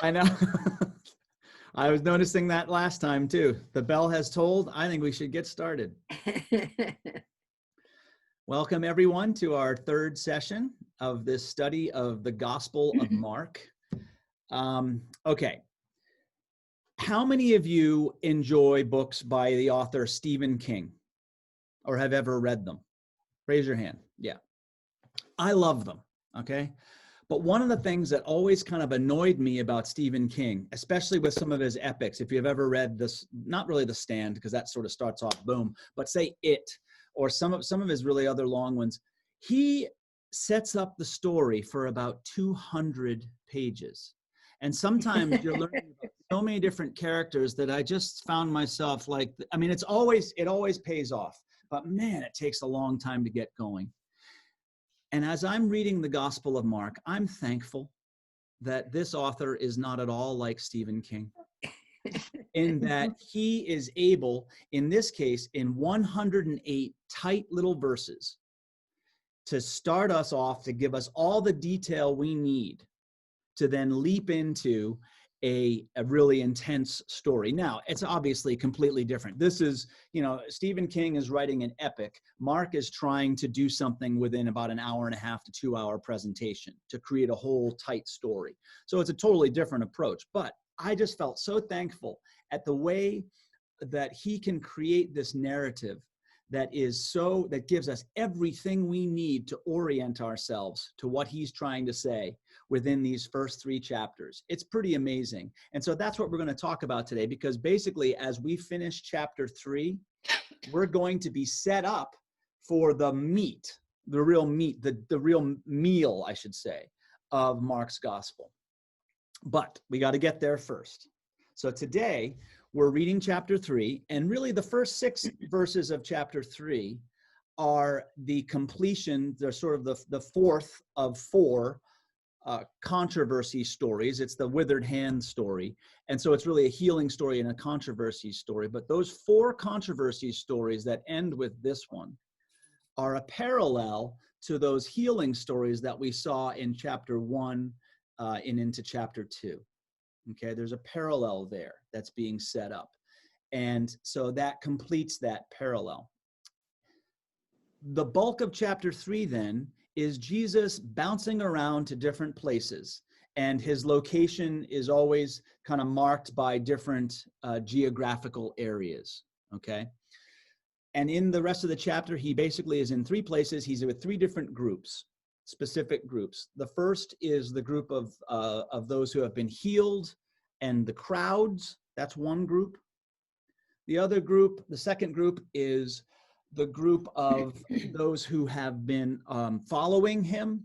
I know. I was noticing that last time too. The bell has tolled. I think we should get started. Welcome everyone to our third session of this study of the Gospel of Mark. Okay. How many of you enjoy books by the author Stephen King or have ever read them? Raise your hand. Yeah. I love them. Okay. But one of the things that always kind of annoyed me about Stephen King, especially with some of his epics, if you've ever read this, not really The Stand, because that sort of starts off boom, but say It, or some of his really other long ones, he sets up the story for about 200 pages. And sometimes you're learning about so many different characters that I just found myself like, I mean, it always pays off, but man, it takes a long time to get going. And as I'm reading the Gospel of Mark, I'm thankful that this author is not at all like Stephen King, in that he is able, in this case, in 108 tight little verses, to start us off, to give us all the detail we need to then leap into a really intense story. Now, it's obviously completely different. This is, Stephen King is writing an epic. Mark is trying to do something within about an hour and a half to 2 hour presentation to create a whole tight story. So it's a totally different approach. But I just felt so thankful at the way that he can create this narrative that gives us everything we need to orient ourselves to what he's trying to say within these first 3 chapters. It's pretty amazing. And so that's what we're going to talk about today, because basically as we finish chapter 3, we're going to be set up for the meat, the real meal, I should say, of Mark's gospel. But we got to get there first. So today we're reading chapter 3, and really the first 6 verses of chapter 3 are the completion. They're sort of the fourth of 4 controversy stories. It's the Withered Hand story. And so it's really a healing story and a controversy story. But those 4 controversy stories that end with this one are a parallel to those healing stories that we saw in chapter 1 and into chapter 2. Okay, there's a parallel there that's being set up. And so that completes that parallel. The bulk of chapter 3 then is Jesus bouncing around to different places. And his location is always kind of marked by different geographical areas. Okay. And in the rest of the chapter, he basically is in 3 places. He's with 3 different groups. Specific groups. The first is the group of those who have been healed and the crowds. That's one group. The second group is the group of those who have been following him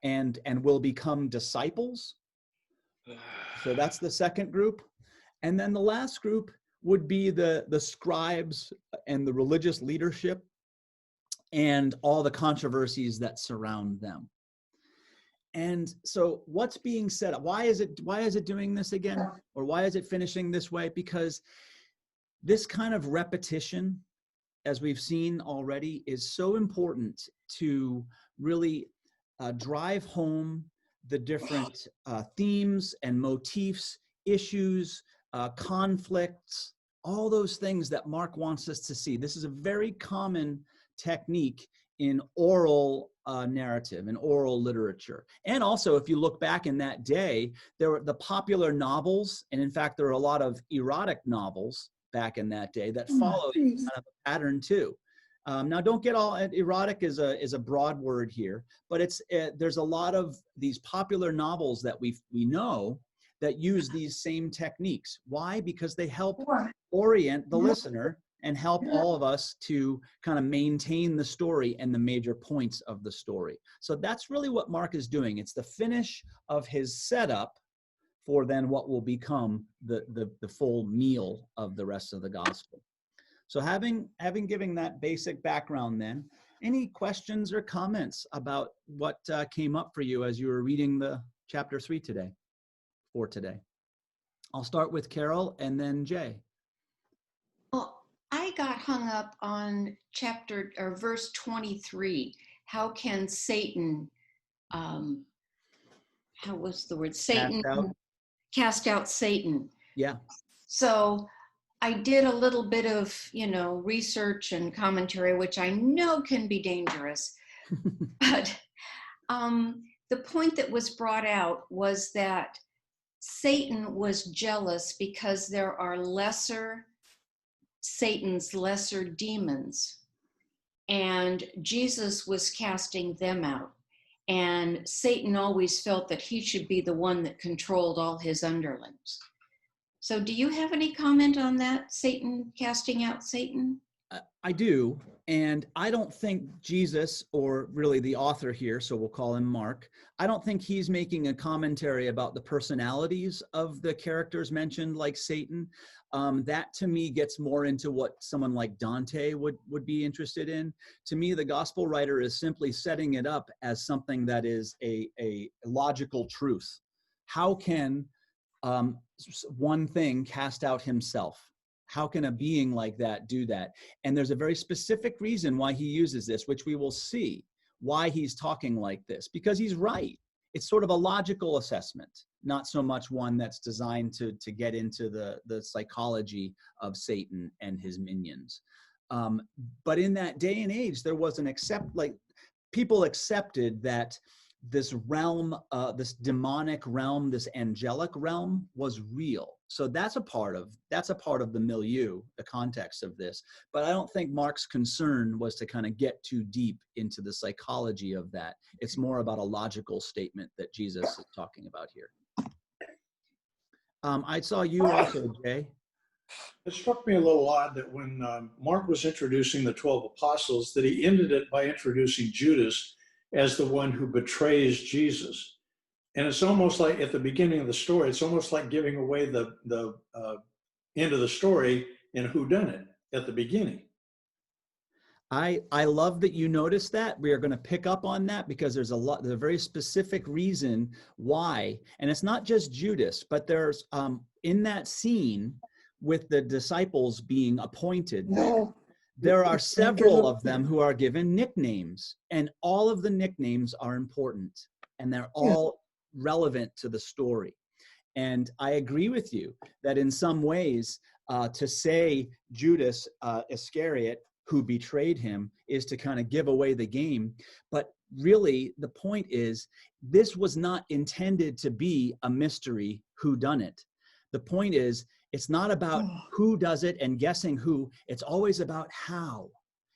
and will become disciples. So that's the second group. And then the last group would be the scribes and the religious leadership and all the controversies that surround them. And so what's being set up? Why is it doing this again? Or why is it finishing this way? Because this kind of repetition, as we've seen already, is so important to really drive home the different themes and motifs, issues, conflicts, all those things that Mark wants us to see. This is a very common technique in oral narrative and oral literature. And also, if you look back in that day, there were the popular novels, and in fact, there were a lot of erotic novels back in that day that followed kind of a pattern too. Now, don't get all erotic is a broad word here, but there's a lot of these popular novels that we know that use these same techniques. Why? Because they help orient the listener and help all of us to kind of maintain the story and the major points of the story. So that's really what Mark is doing. It's the finish of his setup for then what will become the full meal of the rest of the gospel. So having given that basic background then, any questions or comments about what came up for you as you were reading the chapter 3 today? I'll start with Carol and then Jay. Well, I got hung up on verse 23. How can Satan, how was the word? Satan cast out Satan. Yeah. So I did a little bit of, research and commentary, which I know can be dangerous. But the point that was brought out was that Satan was jealous because there are Satan's lesser demons, and Jesus was casting them out. And Satan always felt that he should be the one that controlled all his underlings. So do you have any comment on that, Satan casting out Satan? I do. And I don't think Jesus, or really the author here, so we'll call him Mark, I don't think he's making a commentary about the personalities of the characters mentioned, like Satan. That to me gets more into what someone like Dante would be interested in. To me, the gospel writer is simply setting it up as something that is a logical truth. How can one thing cast out himself? How can a being like that do that? And there's a very specific reason why he uses this, which we will see why he's talking like this, because he's right. It's sort of a logical assessment, not so much one that's designed to get into the psychology of Satan and his minions. But in that day and age, there was people accepted that this realm, this demonic realm, this angelic realm was real. So that's a part of the milieu, the context of this. But I don't think Mark's concern was to kind of get too deep into the psychology of that. It's more about a logical statement that Jesus is talking about here. I saw you also, Jay. It struck me a little odd that when Mark was introducing the 12 apostles, that he ended it by introducing Judas as the one who betrays Jesus. And it's almost like at the beginning of the story, it's almost like giving away the end of the story in whodunit at the beginning. I love that you noticed that. We are going to pick up on that because there's a very specific reason why. And it's not just Judas, but there's in that scene with the disciples being appointed, there are several of them who are given nicknames, and all of the nicknames are important, and they're all relevant to the story. And I agree with you that in some ways, to say Judas Iscariot, who betrayed him, is to kind of give away the game. But really, the point is, this was not intended to be a mystery whodunit. The point is, it's not about who does it and guessing who. It's always about how.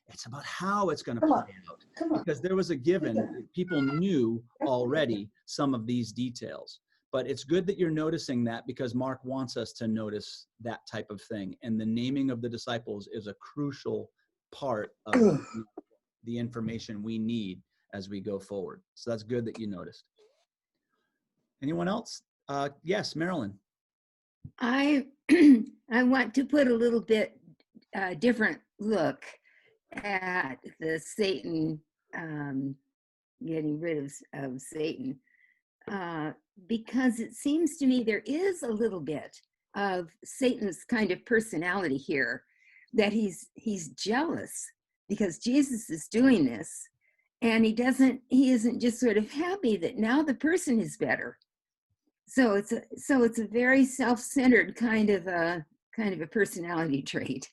It's about how it's going to play out. Because there was a given. People knew already some of these details. But it's good that you're noticing that, because Mark wants us to notice that type of thing. And the naming of the disciples is a crucial part of the information we need as we go forward. So that's good that you noticed. Anyone else? Yes, Marilyn. I want to put a little bit different look at the Satan, getting rid of Satan, because it seems to me there is a little bit of Satan's kind of personality here, that he's jealous because Jesus is doing this, and he isn't just sort of happy that now the person is better. So it's a very self-centered kind of a personality trait.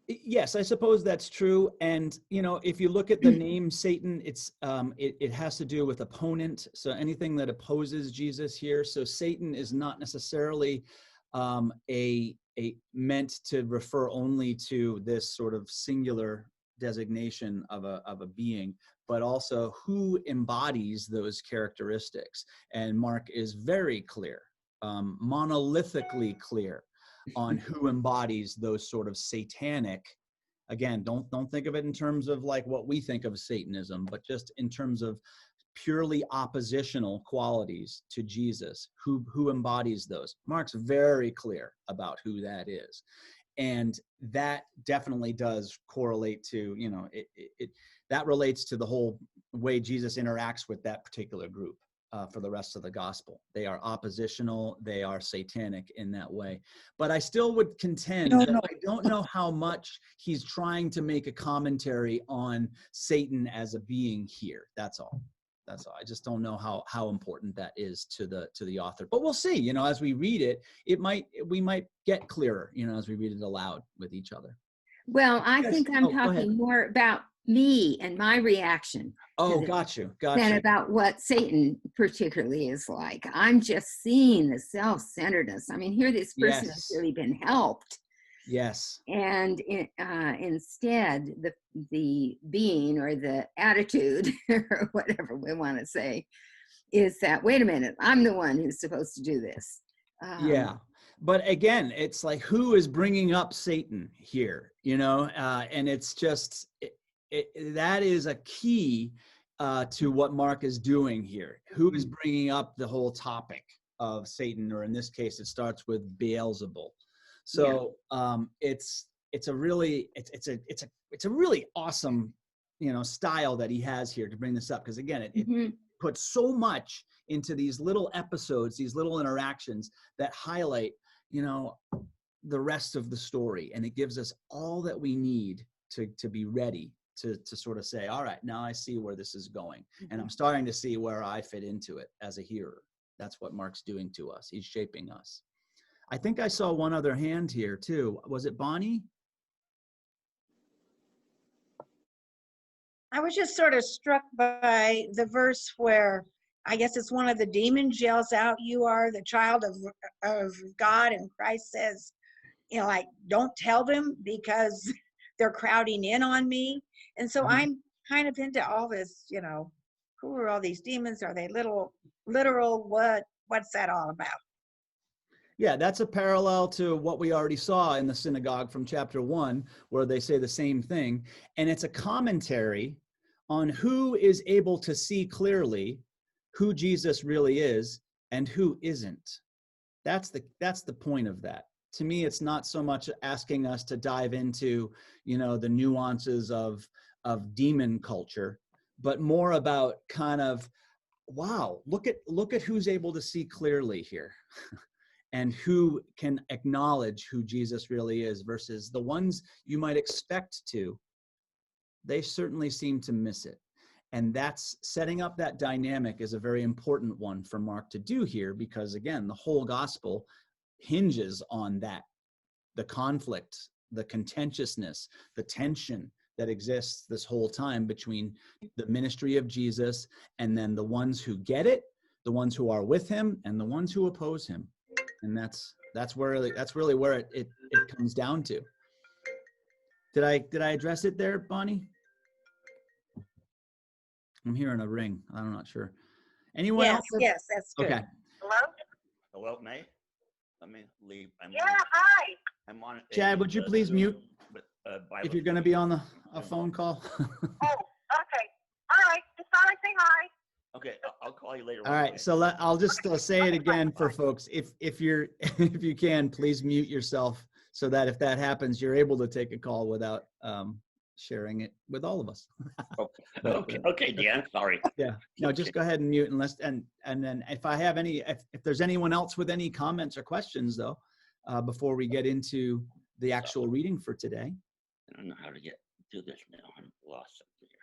Yes, I suppose that's true. And if you look at the name Satan, it has to do with opponent. So anything that opposes Jesus here. So Satan is not necessarily meant to refer only to this sort of singular designation of a being, but also who embodies those characteristics. And Mark is very clear, monolithically clear on who embodies those sort of satanic. Again, don't think of it in terms of like what we think of Satanism, but just in terms of purely oppositional qualities to Jesus, who embodies those. Mark's very clear about who that is. And that definitely does correlate to, that relates to the whole way Jesus interacts with that particular group for the rest of the gospel. They are oppositional, they are satanic in that way. But I still would contend that I don't know how much he's trying to make a commentary on Satan as a being here. That's all. That's all. I just don't know how important that is to the author. But we'll see. As we read it, we might get clearer. As we read it aloud with each other. Well, I Yes. think I'm Go ahead. talking more about me and my reaction Oh, got you. than about what Satan particularly is like. I'm just seeing the self-centeredness. I mean, here this person has Yes. really been helped. Yes. And instead, the being or the attitude or whatever we want to say is that, wait a minute, I'm the one who's supposed to do this. Yeah. But again, it's like, who is bringing up Satan here, and it's just, that is a key to what Mark is doing here. Who is bringing up the whole topic of Satan, or in this case, it starts with Beelzebul. So it's a really awesome, style that he has here to bring this up. Because again, it puts so much into these little episodes, these little interactions that highlight, the rest of the story. And it gives us all that we need to be ready to sort of say, all right, now I see where this is going. And I'm starting to see where I fit into it as a hearer. That's what Mark's doing to us. He's shaping us. I think I saw one other hand here too. Was it Bonnie? I was just sort of struck by the verse where I guess it's one of the demons yells out, "You are the child of God," and Christ says, like, don't tell them because they're crowding in on me. And so I'm kind of into all this, who are all these demons? Are they literal? What's that all about? Yeah, that's a parallel to what we already saw in the synagogue from chapter 1, where they say the same thing. And it's a commentary on who is able to see clearly who Jesus really is and who isn't. That's the point of that. To me, it's not so much asking us to dive into, the nuances of demon culture, but more about kind of, wow, look at who's able to see clearly here. And who can acknowledge who Jesus really is versus the ones you might expect to. They certainly seem to miss it. And that's setting up that dynamic is a very important one for Mark to do here, because again, the whole gospel hinges on that. The conflict, the contentiousness, the tension that exists this whole time between the ministry of Jesus and then the ones who get it, the ones who are with him, and the ones who oppose him. And that's really where it comes down to. Did I address it there, Bonnie? I'm hearing a ring. I'm not sure. Anyone else? Yes, that's good. Okay. Hello, May. Let me leave. Hi. I'm on. Chad, would you please mute if you're going to be on a phone call? Oh, okay. All right. Just thought I'd say hi. Okay, I'll call you later. All right, so I'll just say it again for folks. If you can, please mute yourself so that if that happens, you're able to take a call without sharing it with all of us. Okay, Dan. Sorry. Yeah. No, just go ahead and mute and then if there's anyone else with any comments or questions though, before we get into the actual reading for today. I don't know how to do this now. I'm lost something here.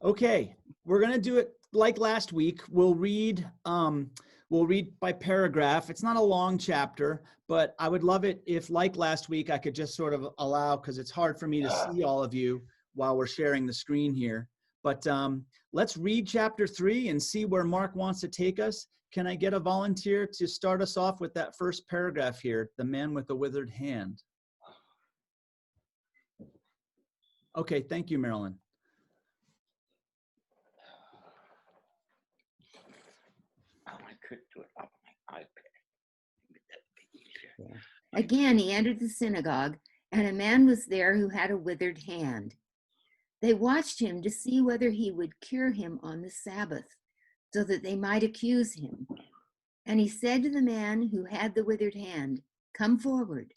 Okay, we're going to do it like last week. We'll read by paragraph. It's not a long chapter, but I would love it if, like last week, I could just sort of allow, because it's hard for me to see all of you while we're sharing the screen here. But let's read chapter 3 and see where Mark wants to take us. Can I get a volunteer to start us off with that first paragraph here, the man with the withered hand? Okay, thank you, Marilyn. I could do it on my iPad. Yeah. Again, he entered the synagogue, and a man was there who had a withered hand. They watched him to see whether he would cure him on the Sabbath, so that they might accuse him. And he said to the man who had the withered hand, "Come forward."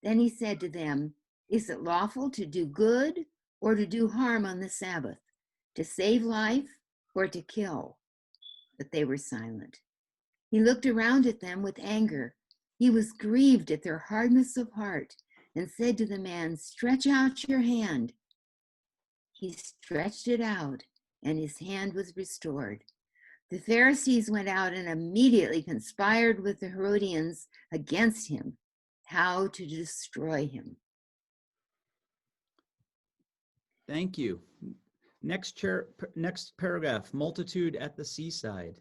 Then he said to them, "Is it lawful to do good or to do harm on the Sabbath, to save life or to kill?" But they were silent. He looked around at them with anger. He was grieved at their hardness of heart and said to the man, "Stretch out your hand." He stretched it out, and his hand was restored. The Pharisees went out and immediately conspired with the Herodians against him, how to destroy him. Thank you. Next paragraph, multitude at the seaside.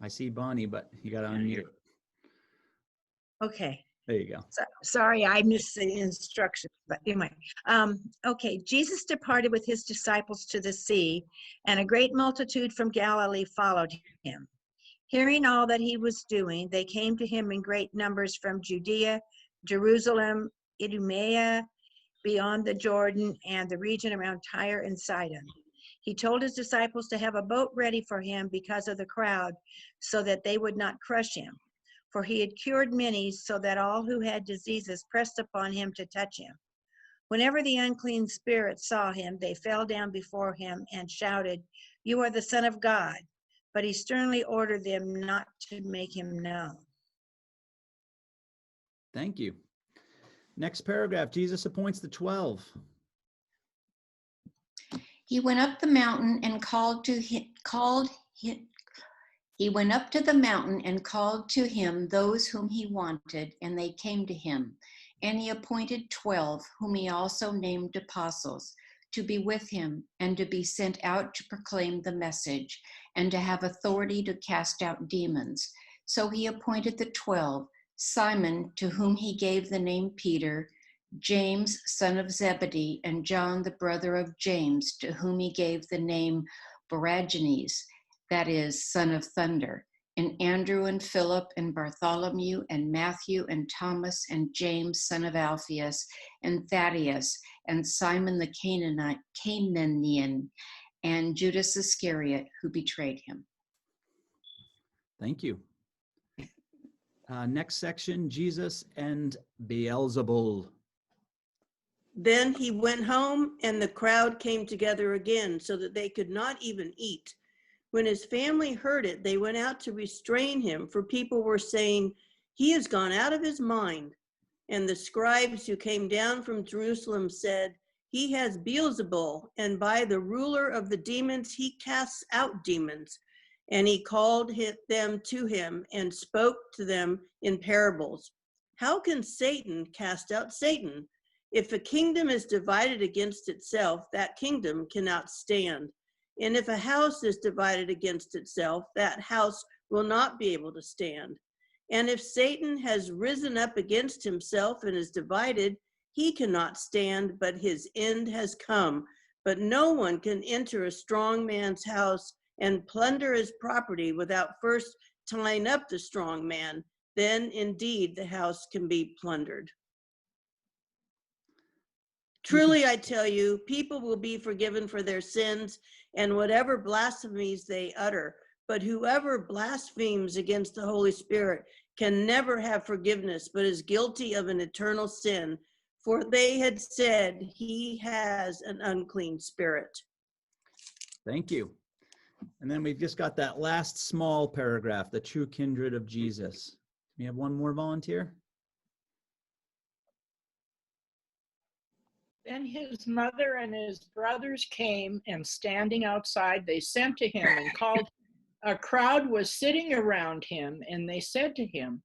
I see Bonnie, but you got to unmute. Okay. There you go. Sorry, I missed the instructions, but anyway. Okay, Jesus departed with his disciples to the sea, and a great multitude from Galilee followed him. Hearing all that he was doing, they came to him in great numbers from Judea, Jerusalem, Idumea, beyond the Jordan, and the region around Tyre and Sidon. He told his disciples to have a boat ready for him because of the crowd, so that they would not crush him. For he had cured many, so that all who had diseases pressed upon him to touch him. Whenever the unclean spirits saw him, they fell down before him and shouted, "You are the Son of God." But he sternly ordered them not to make him known. Thank you. Next paragraph, Jesus appoints the 12. He went up the mountain and He went up to the mountain and called to him those whom he wanted, and they came to him. And he appointed 12, whom he also named apostles, to be with him and to be sent out to proclaim the message and to have authority to cast out demons. So he appointed the 12, Simon, to whom he gave the name Peter, James, son of Zebedee, and John, the brother of James, to whom he gave the name Boanerges, that is, son of thunder, and Andrew and Philip and Bartholomew and Matthew and Thomas and James, son of Alphaeus, and Thaddeus, and Simon the Canaanian, and Judas Iscariot, who betrayed him. Thank you. Next section, Jesus and Beelzebul. Then he went home, and the crowd came together again, so that they could not even eat. When his family heard it, they went out to restrain him, for people were saying, "He has gone out of his mind." And the scribes who came down from Jerusalem said, "He has Beelzebul, and by the ruler of the demons he casts out demons." And he called them to him and spoke to them in parables. "How can Satan cast out Satan? If a kingdom is divided against itself, that kingdom cannot stand. And if a house is divided against itself, that house will not be able to stand. And if Satan has risen up against himself and is divided, he cannot stand, but his end has come. But no one can enter a strong man's house and plunder his property without first tying up the strong man. Then indeed the house can be plundered. Truly, I tell you, people will be forgiven for their sins and whatever blasphemies they utter. But whoever blasphemes against the Holy Spirit can never have forgiveness, but is guilty of an eternal sin. For they had said he has an unclean spirit. Thank you. And then we've just got that last small paragraph, the true kindred of Jesus. We have one more volunteer. Then his mother and his brothers came, and standing outside, they sent to him and called. A crowd was sitting around him, and they said to him,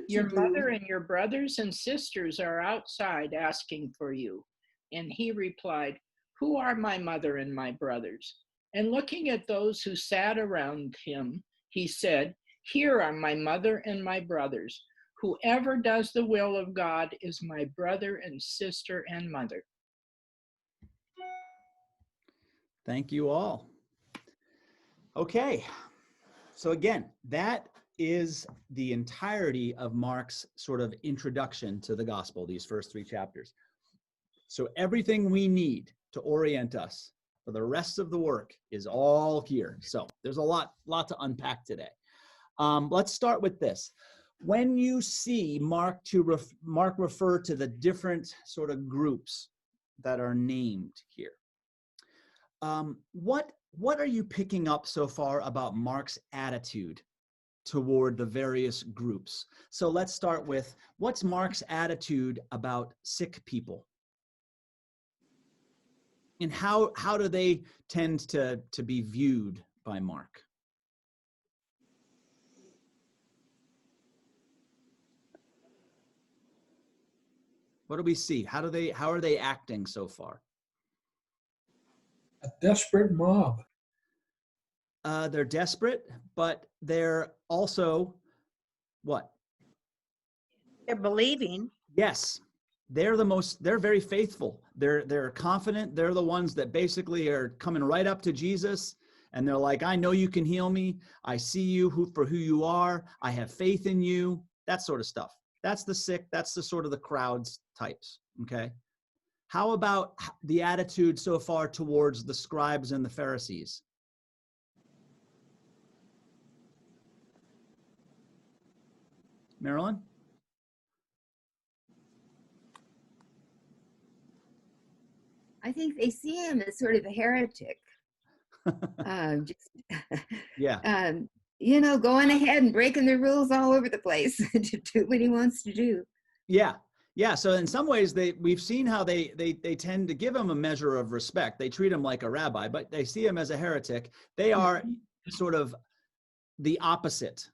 "Your mother and your brothers and sisters are outside asking for you." And he replied, "Who are my mother and my brothers?" And looking at those who sat around him, he said, "Here are my mother and my brothers. Whoever does the will of God is my brother and sister and mother." Thank you all. Okay. So again, that is the entirety of Mark's sort of introduction to the gospel, these first 3 chapters. So everything we need to orient us for the rest of the work is all here. So there's a lot to unpack today. Let's start with this. When you see Mark refer to the different sort of groups that are named here, what are you picking up so far about Mark's attitude toward the various groups. So let's start with, what's Mark's attitude about sick people? And how do they tend to be viewed by Mark? What do we see? How are they acting so far? A desperate mob. They're desperate, but they're also what? They're believing. Yes, they're very faithful. They're confident. They're the ones that basically are coming right up to Jesus, and they're like, I know you can heal me. I see you for who you are. I have faith in you. That sort of stuff. That's the sick. That's the sort of the crowds types. Okay. How about the attitude so far towards the scribes and the Pharisees? Marilyn? I think they see him as sort of a heretic. Yeah. Going ahead and breaking the rules all over the place to do what he wants to do. Yeah. So in some ways, we've seen how they tend to give him a measure of respect. They treat him like a rabbi, but they see him as a heretic. They are sort of the opposite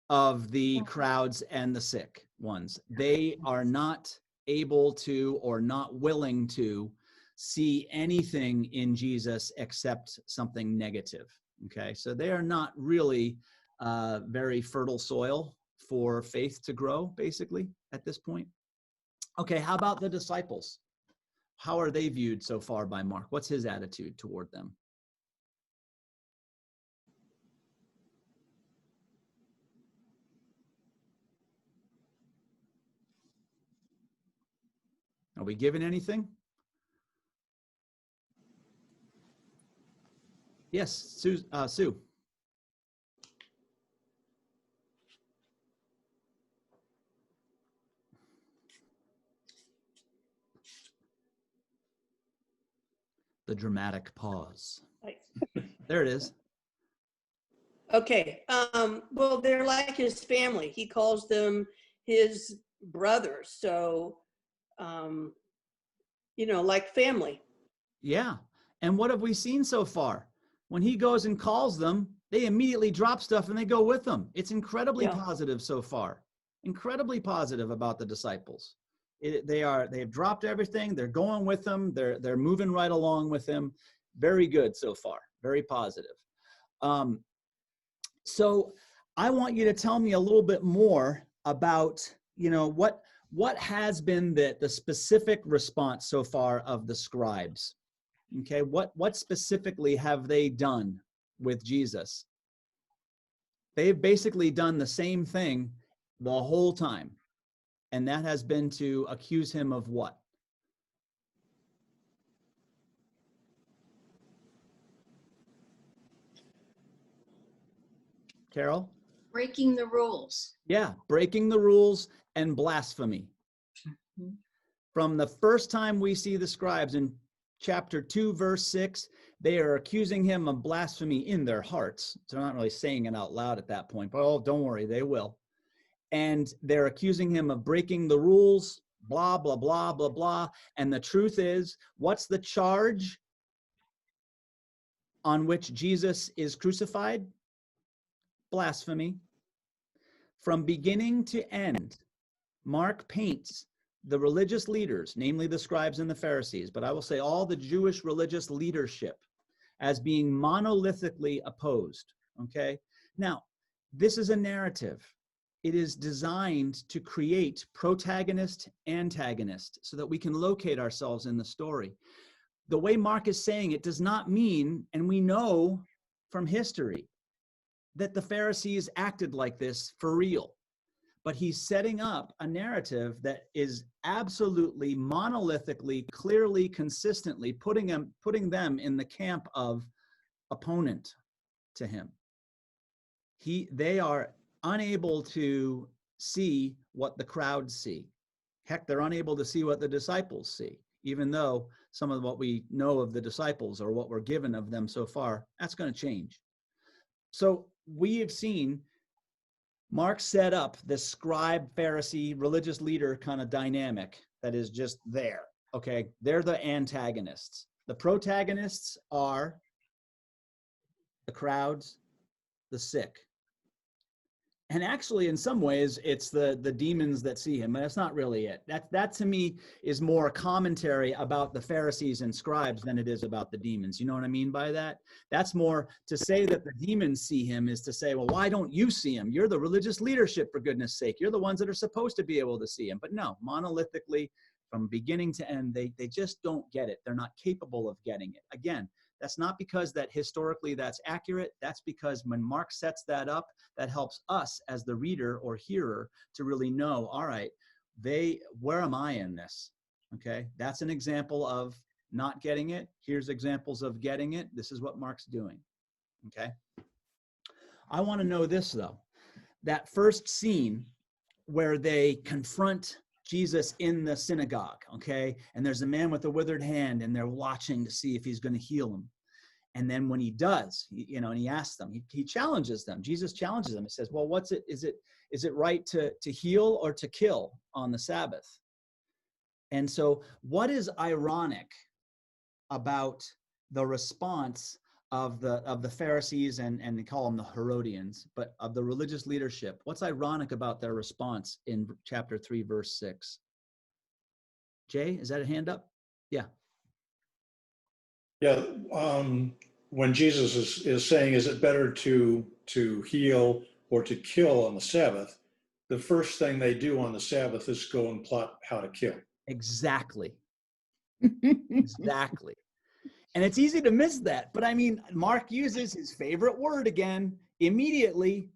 of the crowds and the sick ones. They are not able to or not willing to see anything in Jesus except something negative. Okay, so they are not really very fertile soil for faith to grow, basically, at this point. Okay, how about the disciples? How are they viewed so far by Mark? What's his attitude toward them? Are we given anything? Yes, Sue. The dramatic pause. There it is. Okay. Well, they're like his family. He calls them his brothers. So, like family. Yeah. And what have we seen so far? When he goes and calls them, they immediately drop stuff and they go with him. It's incredibly positive so far. Incredibly positive about the disciples. They've dropped everything. They're going with him. They're moving right along with him. Very good so far. Very positive. So I want you to tell me a little bit more about, what has been the specific response so far of the scribes. Okay, what specifically have they done with Jesus? They've basically done the same thing the whole time. And that has been to accuse him of what? Carol? Breaking the rules. Yeah, breaking the rules and blasphemy. Mm-hmm. From the first time we see the scribes in chapter 2, verse 6, they are accusing him of blasphemy in their hearts. So they're not really saying it out loud at that point, but don't worry, they will. And they're accusing him of breaking the rules, blah, blah, blah, blah, blah. And the truth is, what's the charge on which Jesus is crucified? Blasphemy. From beginning to end, Mark paints the religious leaders, namely the scribes and the Pharisees, but I will say all the Jewish religious leadership, as being monolithically opposed. Okay? Now, this is a narrative. It is designed to create protagonist, antagonist, so that we can locate ourselves in the story. The way Mark is saying it does not mean, and we know from history, that the Pharisees acted like this for real. But he's setting up a narrative that is absolutely monolithically, clearly, consistently putting them in the camp of opponent to him. They are unable to see what the crowds see. Heck, they're unable to see what the disciples see, even though some of what we know of the disciples or what we're given of them so far, that's going to change. So we have seen Mark set up this scribe, Pharisee, religious leader kind of dynamic that is just there. Okay, they're the antagonists. The protagonists are the crowds, the sick. And actually, in some ways, it's the demons that see him, but that's not really it. That to me is more a commentary about the Pharisees and scribes than it is about the demons. You know what I mean by that? That's more to say that the demons see him is to say, well, why don't you see him? You're the religious leadership, for goodness sake. You're the ones that are supposed to be able to see him. But no, monolithically, from beginning to end, they just don't get it. They're not capable of getting it. Again, that's not because that historically that's accurate. That's because when Mark sets that up, that helps us as the reader or hearer to really know, all right, where am I in this? Okay, that's an example of not getting it. Here's examples of getting it. This is what Mark's doing. Okay. I want to know this though, that first scene where they confront Jesus in the synagogue, okay? And there's a man with a withered hand and they're watching to see if he's going to heal him. And then when he does, and he asks them, he challenges them. Jesus challenges them. He says, well, is it right to heal or to kill on the Sabbath? And so what is ironic about the response of the Pharisees and they call them the Herodians, but of the religious leadership? What's ironic about their response in chapter 3, verse 6? Jay, is that a hand up? Yeah. Yeah. When Jesus is saying, is it better to heal or to kill on the Sabbath? The first thing they do on the Sabbath is go and plot how to kill. Exactly. Exactly. And it's easy to miss that. But I mean, Mark uses his favorite word again, immediately.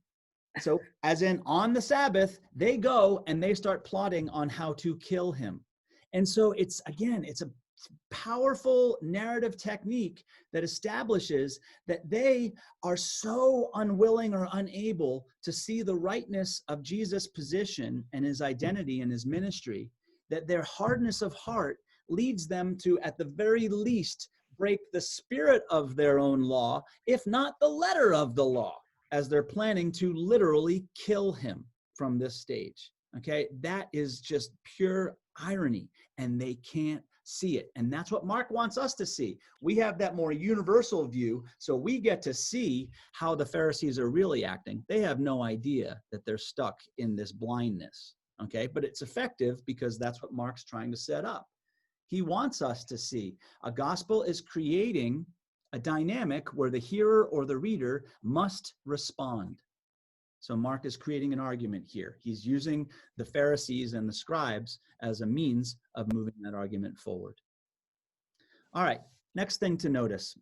So as in on the Sabbath, they go and they start plotting on how to kill him. And so it's a powerful narrative technique that establishes that they are so unwilling or unable to see the rightness of Jesus' position and his identity and his ministry, that their hardness of heart leads them to, at the very least, break the spirit of their own law, if not the letter of the law, as they're planning to literally kill him from this stage. Okay, that is just pure irony, and they can't see it. And that's what Mark wants us to see. We have that more universal view, so we get to see how the Pharisees are really acting. They have no idea that they're stuck in this blindness. Okay, but it's effective because that's what Mark's trying to set up. He wants us to see a gospel is creating a dynamic where the hearer or the reader must respond. So Mark is creating an argument here. He's using the Pharisees and the scribes as a means of moving that argument forward. All right, next thing to notice.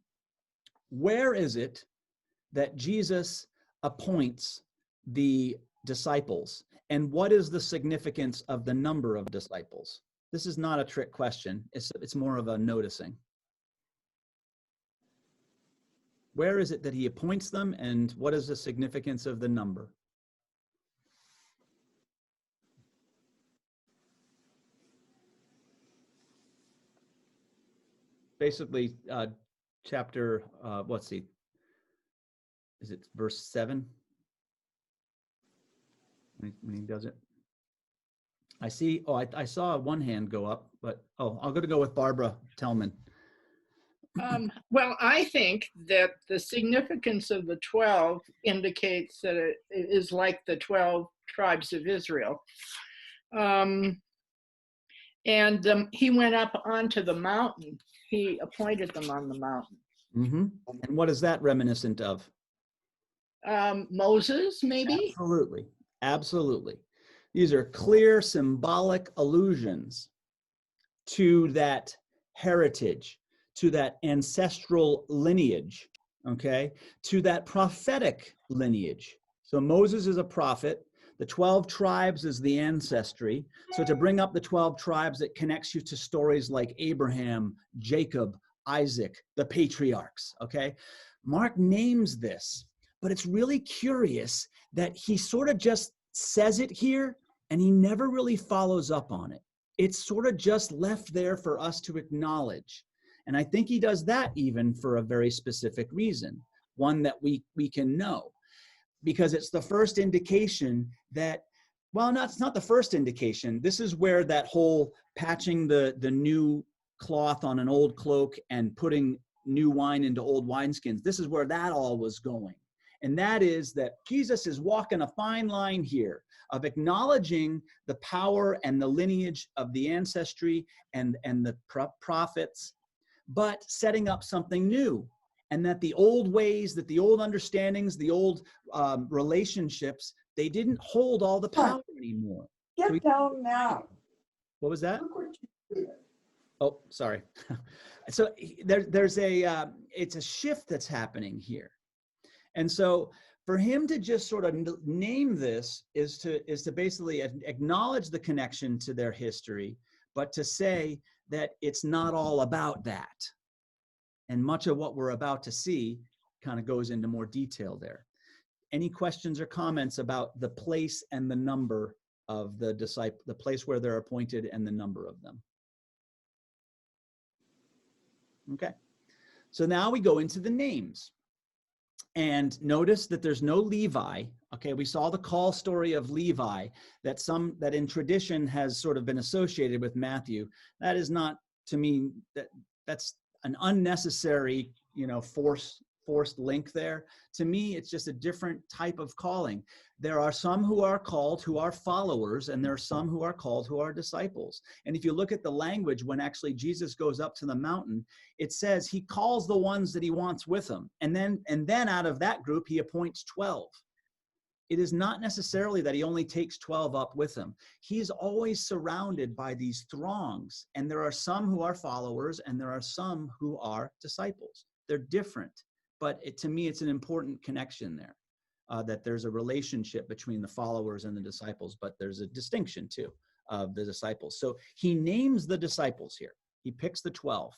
Where is it that Jesus appoints the disciples? And what is the significance of the number of disciples? This is not a trick question. It's more of a noticing. Where is it that he appoints them, and what is the significance of the number? Basically, chapter, is it verse 7? When he does it. I see, I saw one hand go up, but, I'm going to go with Barbara Tellman. Well, I think that the significance of the 12 indicates that it is like the 12 tribes of Israel. He went up onto the mountain. He appointed them on the mountain. Mm-hmm. And what is that reminiscent of? Moses, maybe? Absolutely. These are clear symbolic allusions to that heritage, to that ancestral lineage, okay, to that prophetic lineage. So Moses is a prophet. The 12 tribes is the ancestry. So to bring up the 12 tribes, it connects you to stories like Abraham, Jacob, Isaac, the patriarchs, okay? Mark names this, but it's really curious that he sort of just says it here and he never really follows up on it. It's sort of just left there for us to acknowledge. And I think he does that even for a very specific reason, one that we can know. because it's the first indication that, well, it's not the first indication. This is where that whole patching the new cloth on an old cloak and putting new wine into old wineskins, this is where that all was going. And that is that Jesus is walking a fine line here of acknowledging the power and the lineage of the ancestry and the prophets, but setting up something new. And that the old ways, that the old understandings, the old relationships, they didn't hold all the power anymore. Get down now. What was that? Look what you did. Oh, sorry. So there's it's a shift that's happening here. And so for him to just sort of name this is to basically acknowledge the connection to their history, but to say that it's not all about that. And much of what we're about to see kind of goes into more detail there. Any questions or comments about the place and the number of the disciple, the place where they're appointed and the number of them? Okay. So now we go into the names. And notice that there's no Levi. Okay, we saw the call story of Levi that in tradition has sort of been associated with Matthew. That is not, to me, that's an unnecessary, forced link there. To me, it's just a different type of calling. There are some who are called who are followers, and there are some who are called who are disciples. And if you look at the language, when actually Jesus goes up to the mountain, it says he calls the ones that he wants with him. And then out of that group, he appoints 12. It is not necessarily that he only takes 12 up with him. He is always surrounded by these throngs, and there are some who are followers and there are some who are disciples. They're different, but to me, it's an important connection there, that there's a relationship between the followers and the disciples, but there's a distinction too of the disciples. So he names the disciples here. He picks the 12,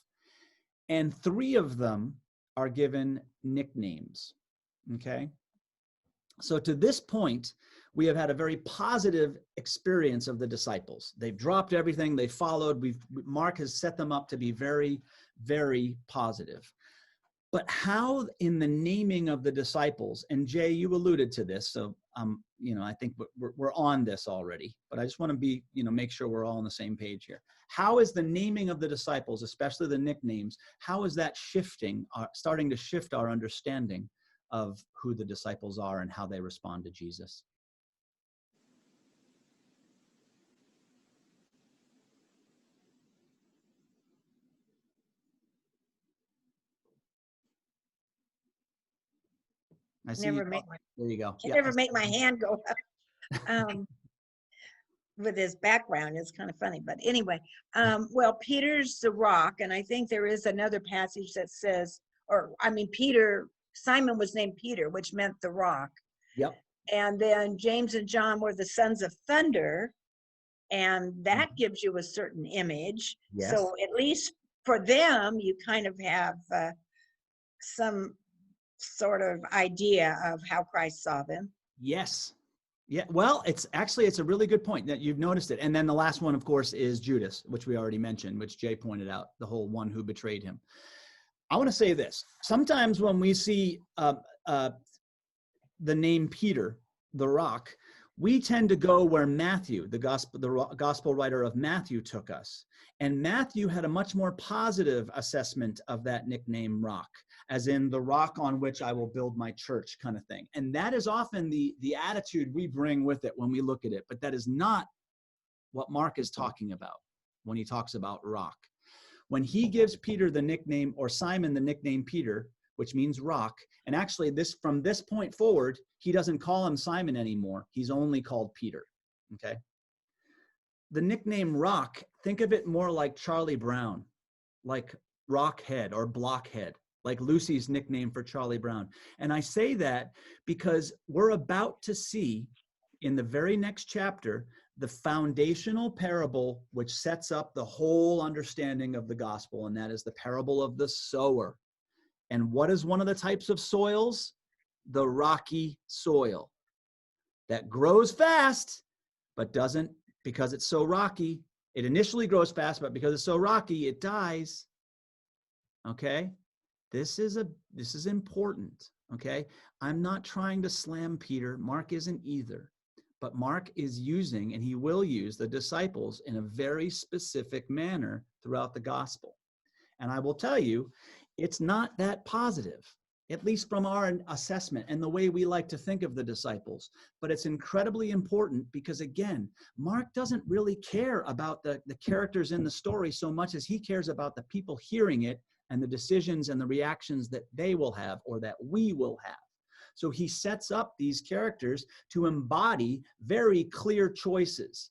and 3 of them are given nicknames, okay? So to this point, we have had a very positive experience of the disciples. They've dropped everything, they followed. Mark has set them up to be very, very positive. But how in the naming of the disciples, and Jay, you alluded to this, so I think we're on this already, but I just want to be, make sure we're all on the same page here. How is the naming of the disciples, especially the nicknames, how is that starting to shift our understanding of who the disciples are and how they respond to Jesus? I see. There you go. Never make my hand go up. With his background, it's kind of funny, but anyway. Well, Peter's the rock, and I think there is another passage that says, Simon was named Peter, which meant the rock. Yep. And then James and John were the sons of thunder, and that gives you a certain image. Yes. So at least for them, you kind of have some sort of idea of how Christ saw them. Yes. Yeah. Well, it's a really good point that you've noticed it. And then the last one, of course, is Judas, which we already mentioned, which Jay pointed out, the whole one who betrayed him. I want to say this. Sometimes when we see the name Peter, the rock, we tend to go where Matthew, the gospel writer of Matthew, took us. And Matthew had a much more positive assessment of that nickname rock, as in the rock on which I will build my church kind of thing. And that is often the attitude we bring with it when we look at it. But that is not what Mark is talking about when he talks about rock. When he gives Peter the nickname, or Simon the nickname Peter, which means rock, and actually from this point forward, he doesn't call him Simon anymore. He's only called Peter, okay? The nickname rock, think of it more like Charlie Brown, like Rockhead or Blockhead, like Lucy's nickname for Charlie Brown. And I say that because we're about to see in the very next chapter the foundational parable which sets up the whole understanding of the gospel, and that is the parable of the sower. And what is one of the types of soils? The rocky soil that grows fast, but doesn't, because it's so rocky, it initially grows fast, but because it's so rocky, it dies. Okay? This is important. Okay. I'm not trying to slam Peter. Mark isn't either. But Mark is using, and he will use, the disciples in a very specific manner throughout the gospel. And I will tell you, it's not that positive, at least from our assessment and the way we like to think of the disciples. But it's incredibly important because, again, Mark doesn't really care about the characters in the story so much as he cares about the people hearing it and the decisions and the reactions that they will have or that we will have. So he sets up these characters to embody very clear choices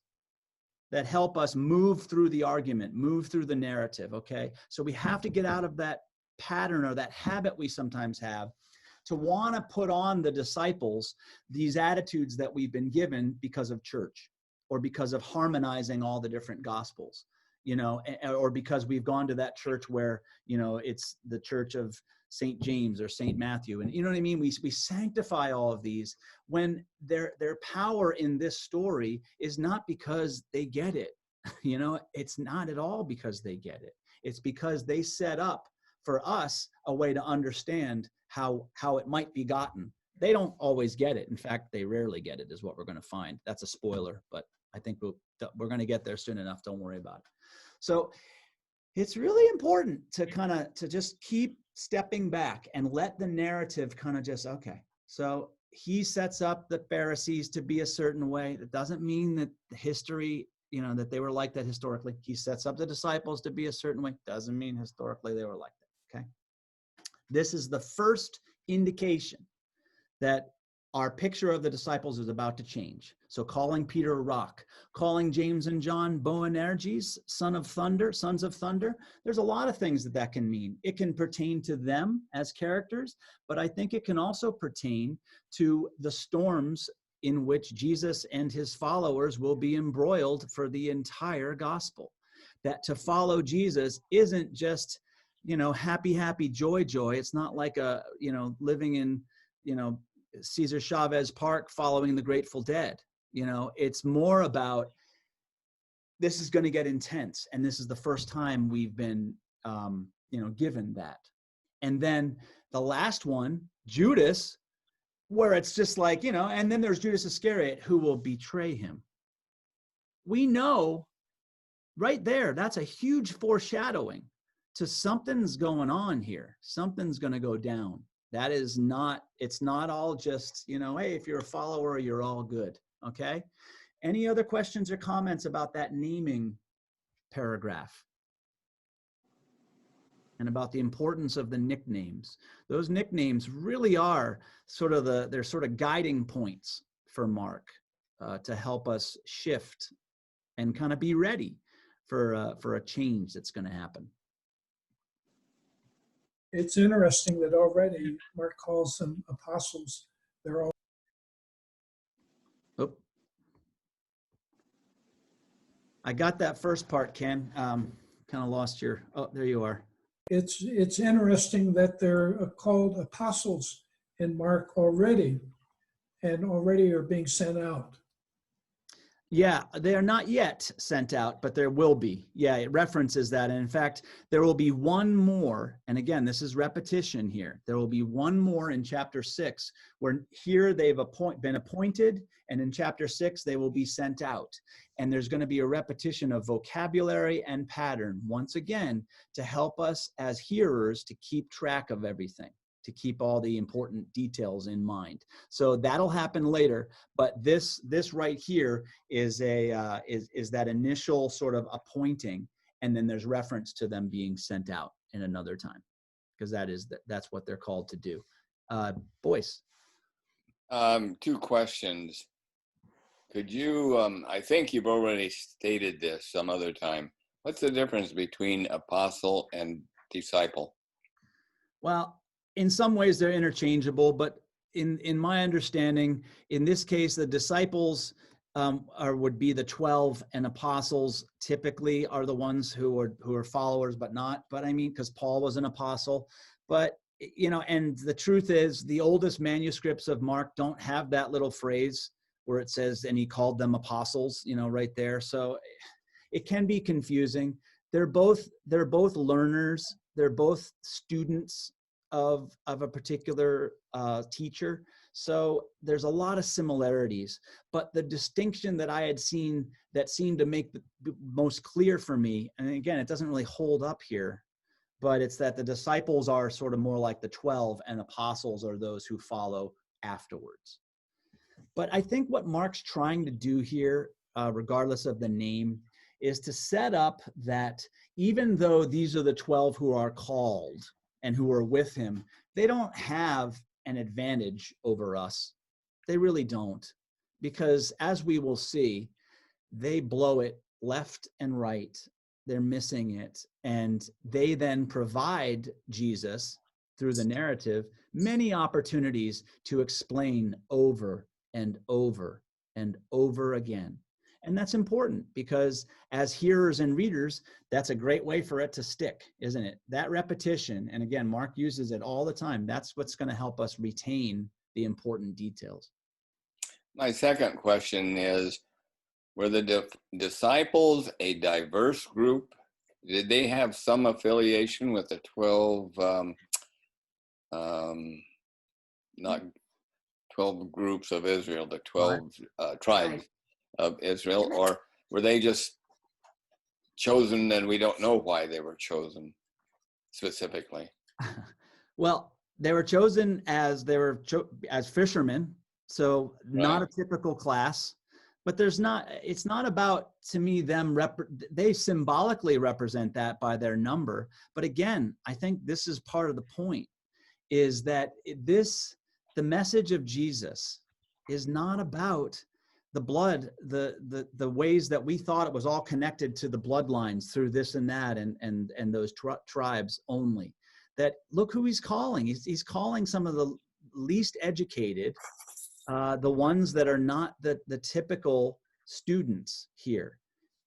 that help us move through the argument, move through the narrative, okay? So we have to get out of that pattern or that habit we sometimes have to want to put on the disciples these attitudes that we've been given because of church or because of harmonizing all the different gospels, you know, or because we've gone to that church where, you know, it's the church of St. James or St. Matthew. And you know what I mean? We sanctify all of these when their power in this story is not because they get it. You know, it's not at all because they get it. It's because they set up for us a way to understand how it might be gotten. They don't always get it. In fact, they rarely get it, is what we're going to find. That's a spoiler, but I think we're going to get there soon enough. Don't worry about it. So it's really important to just keep stepping back and let the narrative kind of just, okay, so he sets up the Pharisees to be a certain way. That doesn't mean that the history, you know, that they were like that historically. He sets up the disciples to be a certain way. Doesn't mean historically they were like that, okay? This is the first indication that our picture of the disciples is about to change. So calling Peter a rock, calling James and John Boanerges, sons of thunder. There's a lot of things that can mean. It can pertain to them as characters, but I think it can also pertain to the storms in which Jesus and his followers will be embroiled for the entire gospel. That to follow Jesus isn't just, you know, happy, joy. It's not like living in, Cesar Chavez Park following the Grateful Dead. You know, it's more about, this is going to get intense. And this is the first time we've been, given that. And then the last one, Judas, where it's just like, and then there's Judas Iscariot who will betray him. We know right there, that's a huge foreshadowing to something's going on here. Something's going to go down. That is not, it's not all just, hey, if you're a follower, you're all good. Okay. Any other questions or comments about that naming paragraph? And about the importance of the nicknames. Those nicknames really are they're sort of guiding points for Mark to help us shift and kind of be ready for a change that's going to happen. It's interesting that already Mark calls them apostles. They're all. Oh, I got that first part, Ken. Kind of lost your. Oh, there you are. It's interesting that they're called apostles in Mark already, and already are being sent out. Yeah, they are not yet sent out, but there will be. Yeah, it references that. And in fact, there will be one more. And again, this is repetition here. There will be one more in chapter 6, where here they've been appointed. And in chapter 6, they will be sent out. And there's going to be a repetition of vocabulary and pattern, once again, to help us as hearers to keep track of everything, to keep all the important details in mind. So that'll happen later, but this right here is that initial sort of appointing, and then there's reference to them being sent out in another time, because that's what they're called to do. Boyce. 2 questions. Could you, I think you've already stated this some other time. What's the difference between apostle and disciple? Well, in some ways they're interchangeable, but in my understanding, in this case, the disciples would be the 12, and apostles typically are the ones who are followers, but I mean, because Paul was an apostle. But and the truth is, the oldest manuscripts of Mark don't have that little phrase where it says, and he called them apostles, right there. So it can be confusing. They're both learners. They're both students of a particular teacher. So there's a lot of similarities, but the distinction that I had seen that seemed to make the most clear for me, and again, it doesn't really hold up here, but it's that the disciples are sort of more like the 12 and apostles are those who follow afterwards. But I think what Mark's trying to do here, regardless of the name, is to set up that even though these are the 12 who are called and who are with him, they don't have an advantage over us. They really don't, because as we will see, they blow it left and right. They're missing it. And they then provide Jesus, through the narrative, many opportunities to explain over and over and over again. And that's important because as hearers and readers, that's a great way for it to stick, isn't it? That repetition, and again, Mark uses it all the time. That's what's going to help us retain the important details. My second question is, were the disciples a diverse group? Did they have some affiliation with the 12, not 12 groups of Israel, the 12 tribes of Israel, or were they just chosen and we don't know why they were chosen specifically? Well, they were chosen as as fishermen, so not a typical class. But it's not about, to me, them, they symbolically represent that by their number. But again, I think this is part of the point, is that the message of Jesus is not about the blood, the ways that we thought it was all connected to the bloodlines through this and that and those tribes only. That look who he's calling. He's calling some of the least educated, the ones that are not the typical students here.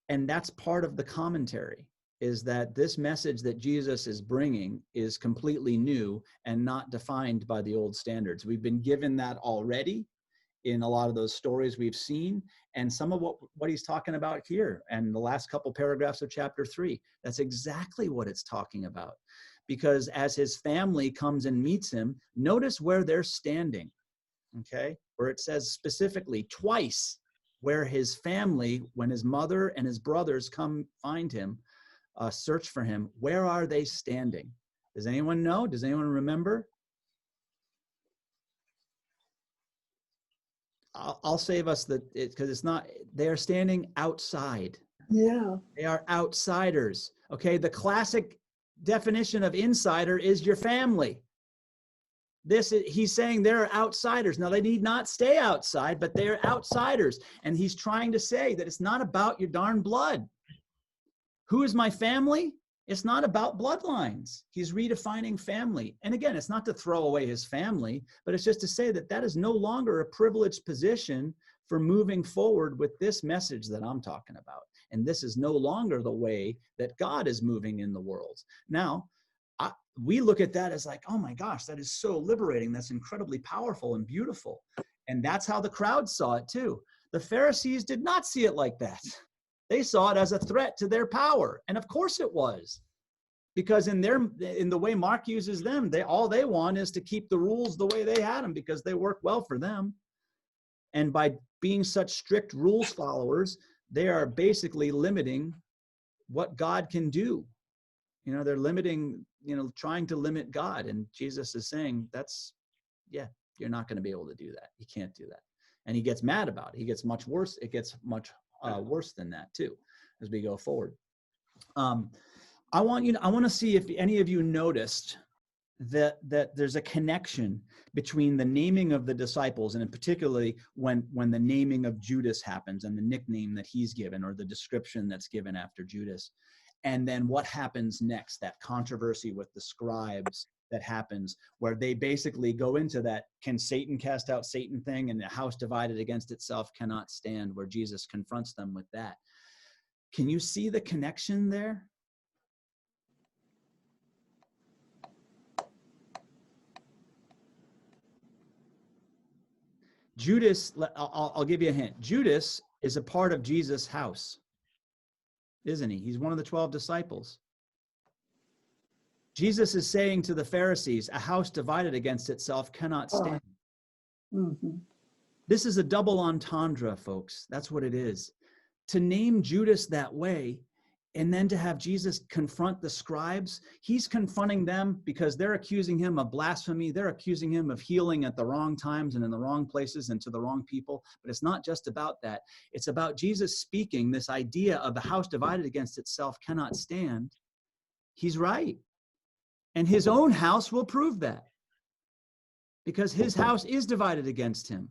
And that's part of the commentary, is that this message that Jesus is bringing is completely new and not defined by the old standards. We've been given that already in a lot of those stories we've seen, and some of what he's talking about here and the last couple paragraphs of chapter 3. That's exactly what it's talking about. Because as his family comes and meets him, notice where they're standing. Okay, where it says specifically twice where his family, when his mother and his brothers come find him, search for him, where are they standing? Does anyone know? Does anyone remember? I'll save us because it's not, they are standing outside. Yeah. They are outsiders. Okay, the classic definition of insider is your family. He's saying they're outsiders. Now, they need not stay outside, but they're outsiders. And he's trying to say that it's not about your darn blood. Who is my family? It's not about bloodlines. He's redefining family. And again, it's not to throw away his family, but it's just to say that that is no longer a privileged position for moving forward with this message that I'm talking about. And this is no longer the way that God is moving in the world. Now, we look at that as like, oh my gosh, that is so liberating. That's incredibly powerful and beautiful. And that's how the crowd saw it too. The Pharisees did not see it like that. They saw it as a threat to their power. And of course it was. Because in the way Mark uses them, all they want is to keep the rules the way they had them because they work well for them. And by being such strict rules followers, they are basically limiting what God can do. You know, they're limiting, trying to limit God. And Jesus is saying, you're not going to be able to do that. You can't do that. And he gets mad about it. He gets much worse. It gets much worse than that too, as we go forward. I want to see if any of you noticed that there's a connection between the naming of the disciples, and particularly when the naming of Judas happens and the nickname that he's given, or the description that's given after Judas. And then what happens next, that controversy with the scribes that happens, where they basically go into that, can Satan cast out Satan thing, and a house divided against itself cannot stand, where Jesus confronts them with that. Can you see the connection there? Judas, I'll give you a hint. Judas is a part of Jesus' house, isn't he? He's one of the 12 disciples. Jesus is saying to the Pharisees, a house divided against itself cannot stand. Mm-hmm. This is a double entendre, folks. That's what it is. To name Judas that way, and then to have Jesus confront the scribes, he's confronting them because they're accusing him of blasphemy. They're accusing him of healing at the wrong times and in the wrong places and to the wrong people. But it's not just about that. It's about Jesus speaking this idea of the house divided against itself cannot stand. He's right. And his own house will prove that, because his house is divided against him.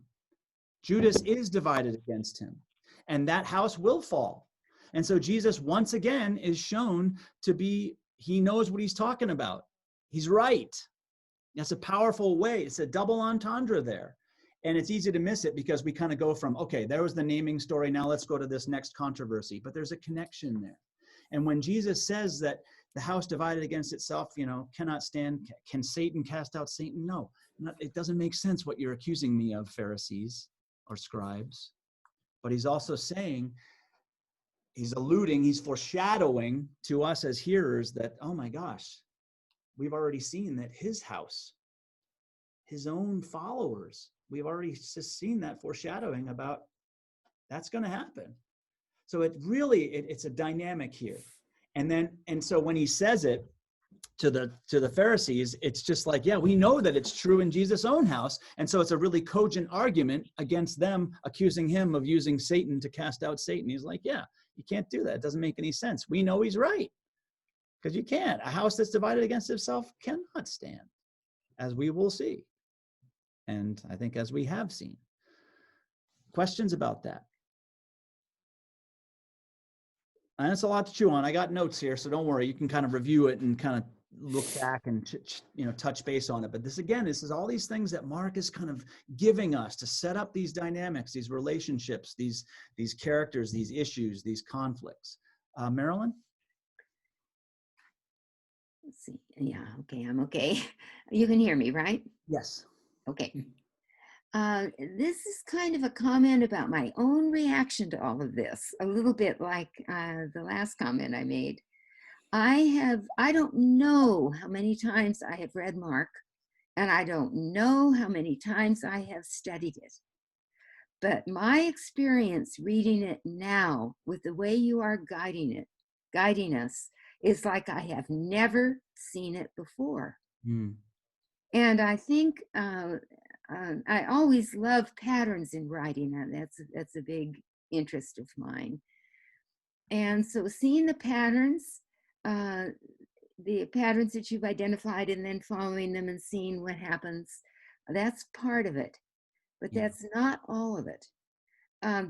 Judas is divided against him, and that house will fall. And so Jesus once again is shown to be, he knows what he's talking about. He's right. That's a powerful way. It's a double entendre there. And it's easy to miss it because we kind of go from, okay, there was the naming story. Now let's go to this next controversy. But there's a connection there. And when Jesus says that the house divided against itself, cannot stand, can Satan cast out Satan? No, it doesn't make sense what you're accusing me of, Pharisees or scribes. But he's also saying, he's alluding, he's foreshadowing to us as hearers that, oh my gosh, we've already seen that his house, his own followers, we've already just seen that foreshadowing about that's going to happen. So it's a dynamic here. And so when he says it to the Pharisees, it's just like, yeah, we know that it's true in Jesus' own house. And so it's a really cogent argument against them accusing him of using Satan to cast out Satan. He's like, yeah, you can't do that. It doesn't make any sense. We know he's right, because you can't. A house that's divided against itself cannot stand, as we will see. And I think as we have seen. Questions about that? And it's a lot to chew on. I got notes here, so don't worry. You can kind of review it and kind of look back and touch base on it. But this is all these things that Mark is kind of giving us to set up these dynamics, these relationships, these characters, these issues, these conflicts. Marilyn? Let's see. Yeah, okay, I'm okay. You can hear me, right? Yes. Okay. This is kind of a comment about my own reaction to all of this, a little bit like the last comment I made. I don't know how many times I have read Mark, and I don't know how many times I have studied it. But my experience reading it now with the way you are guiding us, is like I have never seen it before. Mm. And I think I always love patterns in writing. That's a big interest of mine. And so seeing the patterns that you've identified and then following them and seeing what happens, that's part of it. But that's not all of it.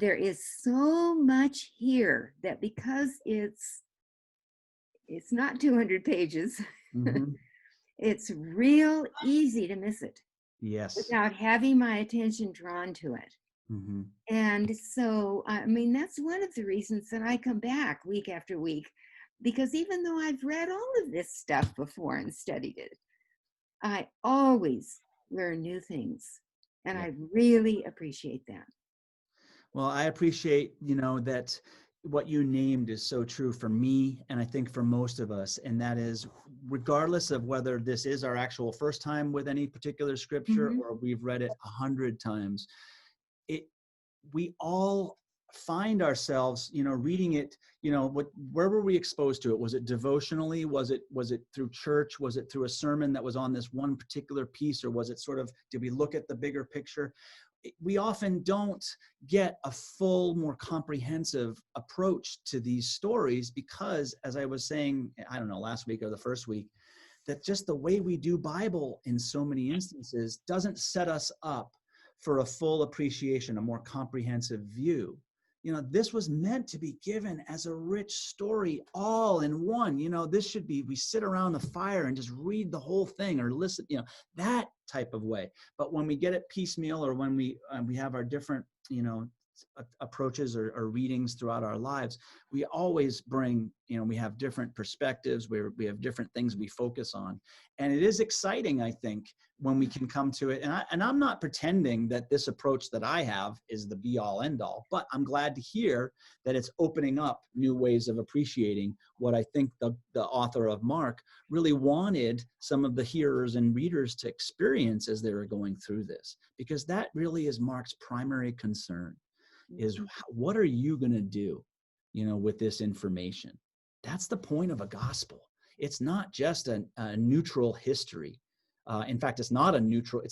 There is so much here that because it's not 200 pages, Mm-hmm. it's real easy to miss it. Yes. Without having my attention drawn to it. Mm-hmm. And so, that's one of the reasons that I come back week after week, because even though I've read all of this stuff before and studied it, I always learn new things. And I really appreciate that. Well, I appreciate, that what you named is so true for me, and I think for most of us, and that is, regardless of whether this is our actual first time with any particular scripture or we've read it 100 times, we all find ourselves, reading it, where were we exposed to it? Was it devotionally? Was it through church? Was it through a sermon that was on this one particular piece? Or was it did we look at the bigger picture? We often don't get a full, more comprehensive approach to these stories because, as I was saying, I don't know, last week or the first week, that just the way we do Bible in so many instances doesn't set us up for a full appreciation, a more comprehensive view. This was meant to be given as a rich story all in one. This should be, we sit around the fire and just read the whole thing or listen, that type of way. But when we get it piecemeal, or when we have our different, approaches or readings throughout our lives, we always bring, we have different perspectives, we have different things we focus on. And it is exciting, I think, when we can come to it. And I'm not pretending that this approach that I have is the be all end all, but I'm glad to hear that it's opening up new ways of appreciating what I think the author of Mark really wanted some of the hearers and readers to experience as they were going through this, because that really is Mark's primary concern, is what are you going to do, with this information? That's the point of a gospel. It's not just a neutral history. In fact, it's not neutral,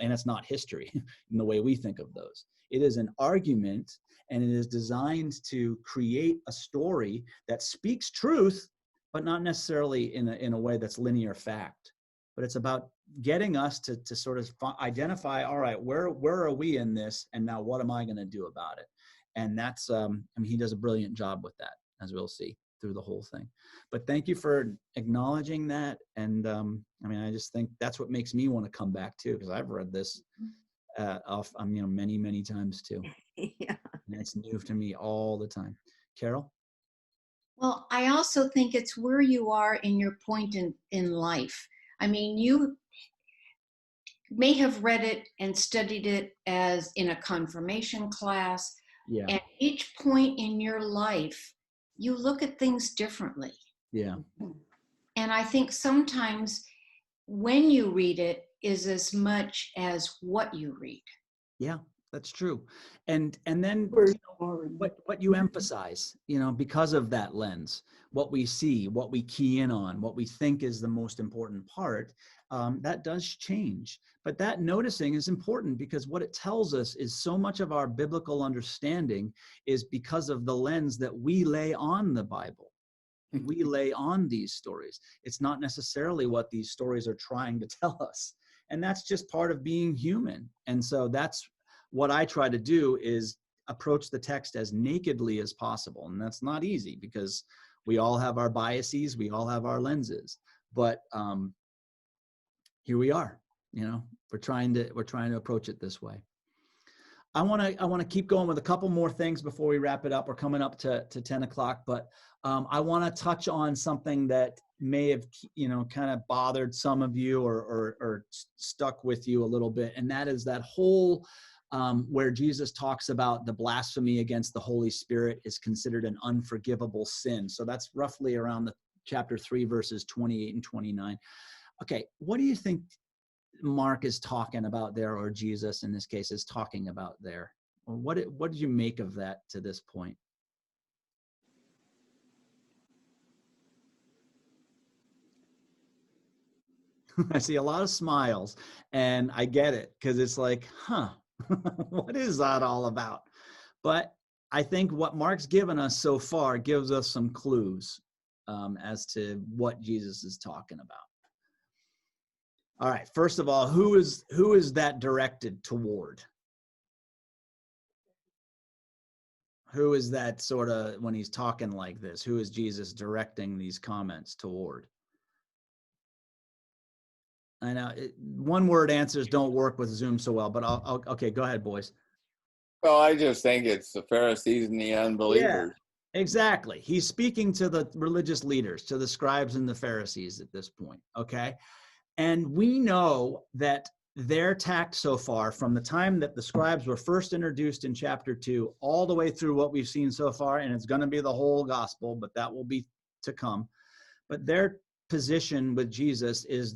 and it's not history in the way we think of those. It is an argument, and it is designed to create a story that speaks truth, but not necessarily in a way that's linear fact. But it's about getting us to sort of identify, all right, where are we in this, and now what am I going to do about it? And that's, he does a brilliant job with that, as we'll see through the whole thing. But thank you for acknowledging that. And I just think that's what makes me want to come back too, because I've read this many, many times too. Yeah. And it's new to me all the time. Carol? Well, I also think it's where you are in your point in life. I mean, you may have read it and studied it as in a confirmation class. Yeah. At each point in your life, you look at things differently. Yeah. And I think sometimes when you read it is as much as what you read. Yeah, that's true. And then what you emphasize, because of that lens, what we see, what we key in on, what we think is the most important part, that does change. But that noticing is important, because what it tells us is so much of our biblical understanding is because of the lens that we lay on the Bible. We lay on these stories. It's not necessarily what these stories are trying to tell us. And that's just part of being human. And so that's what I try to do, is approach the text as nakedly as possible. And that's not easy, because we all have our biases, we all have our lenses. But here we are, we're trying to approach it this way. I want to keep going with a couple more things before we wrap it up. We're coming up to 10 o'clock, but I want to touch on something that may have, kind of bothered some of you or stuck with you a little bit. And that is that whole, where Jesus talks about the blasphemy against the Holy Spirit is considered an unforgivable sin. So that's roughly around the chapter 3, verses 28 and 29. Okay, what do you think Mark is talking about there, or Jesus in this case is talking about there? Or what did you make of that to this point? I see a lot of smiles, and I get it, because it's like, what is that all about? But I think what Mark's given us so far gives us some clues as to what Jesus is talking about. All right, first of all, who is that directed toward? Who is that sort of, when he's talking like this, who is Jesus directing these comments toward? I know one word answers don't work with Zoom so well, but okay, go ahead, boys. Well, I just think it's the Pharisees and the unbelievers. Yeah, exactly. He's speaking to the religious leaders, to the scribes and the Pharisees at this point, okay? And we know that their tact so far, from the time that the scribes were first introduced in chapter 2, all the way through what we've seen so far, and it's going to be the whole gospel, but that will be to come. But their position with Jesus is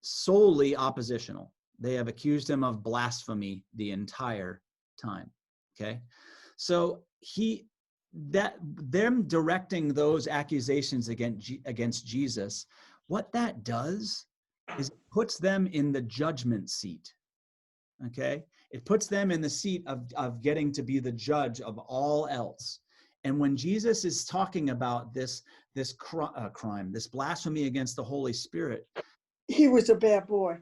solely oppositional. They have accused him of blasphemy the entire time. Okay, so them directing those accusations against Jesus, what that does is it puts them in the judgment seat. Okay, it puts them in the seat of getting to be the judge of all else. And when Jesus is talking about this crime, this blasphemy against the Holy Spirit, He was a bad boy.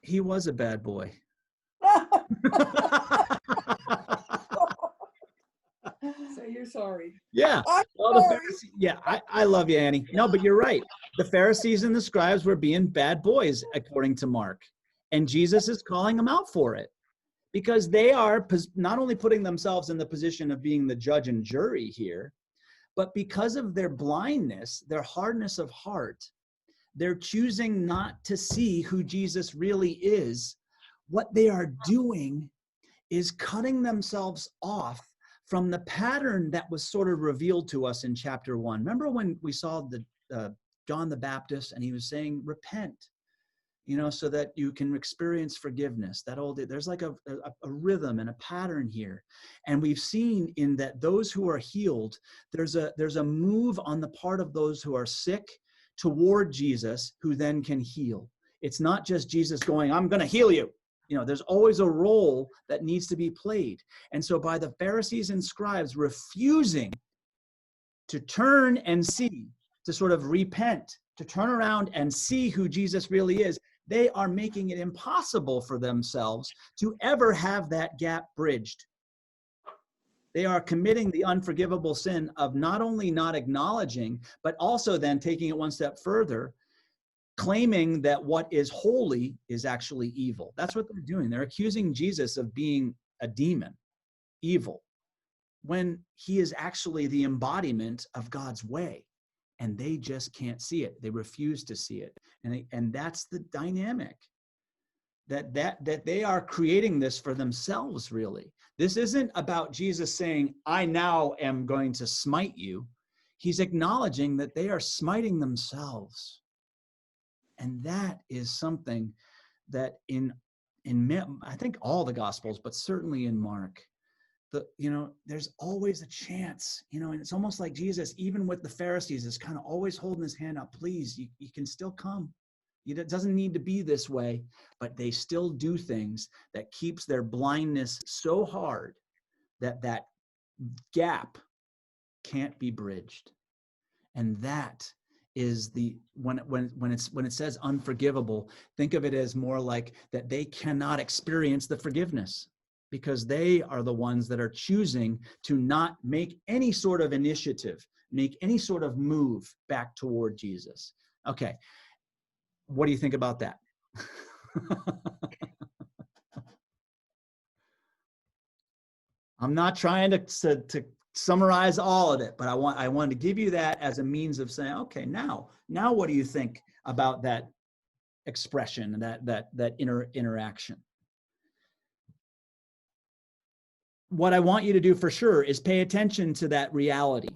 He was a bad boy. So you're sorry. Yeah. Sorry. I love you, Annie. No, but you're right. The Pharisees and the scribes were being bad boys, according to Mark. And Jesus is calling them out for it, because they are not only putting themselves in the position of being the judge and jury here, but because of their blindness, their hardness of heart, they're choosing not to see who Jesus really is. What they are doing is cutting themselves off from the pattern that was sort of revealed to us in chapter 1. Remember when we saw John the Baptist, and he was saying, repent, so that you can experience forgiveness. There's like a rhythm and a pattern here. And we've seen in that those who are healed, there's a move on the part of those who are sick toward Jesus, who then can heal. It's not just Jesus going, I'm going to heal you. There's always a role that needs to be played. And so by the Pharisees and scribes refusing to turn and see, to sort of repent, to turn around and see who Jesus really is, they are making it impossible for themselves to ever have that gap bridged. They are committing the unforgivable sin of not only not acknowledging, but also then taking it one step further, claiming that what is holy is actually evil. That's what they're doing. They're accusing Jesus of being a demon, evil, when he is actually the embodiment of God's way. And they just can't see it. They refuse to see it. And that's the dynamic, that they are creating this for themselves, really. This isn't about Jesus saying, I now am going to smite you. He's acknowledging that they are smiting themselves. And that is something that in I think all the Gospels, but certainly in Mark, there's always a chance, and it's almost like Jesus, even with the Pharisees, is kind of always holding his hand up. Please, you can still come. It doesn't need to be this way, but they still do things that keeps their blindness so hard that gap can't be bridged. And that is when it says unforgivable, think of it as more like that they cannot experience the forgiveness, because they are the ones that are choosing to not make any sort of initiative, make any sort of move back toward Jesus. Okay, what do you think about that? I'm not trying to summarize all of it, but I wanted to give you that as a means of saying, okay, now what do you think about that expression, that interaction? What I want you to do for sure is pay attention to that reality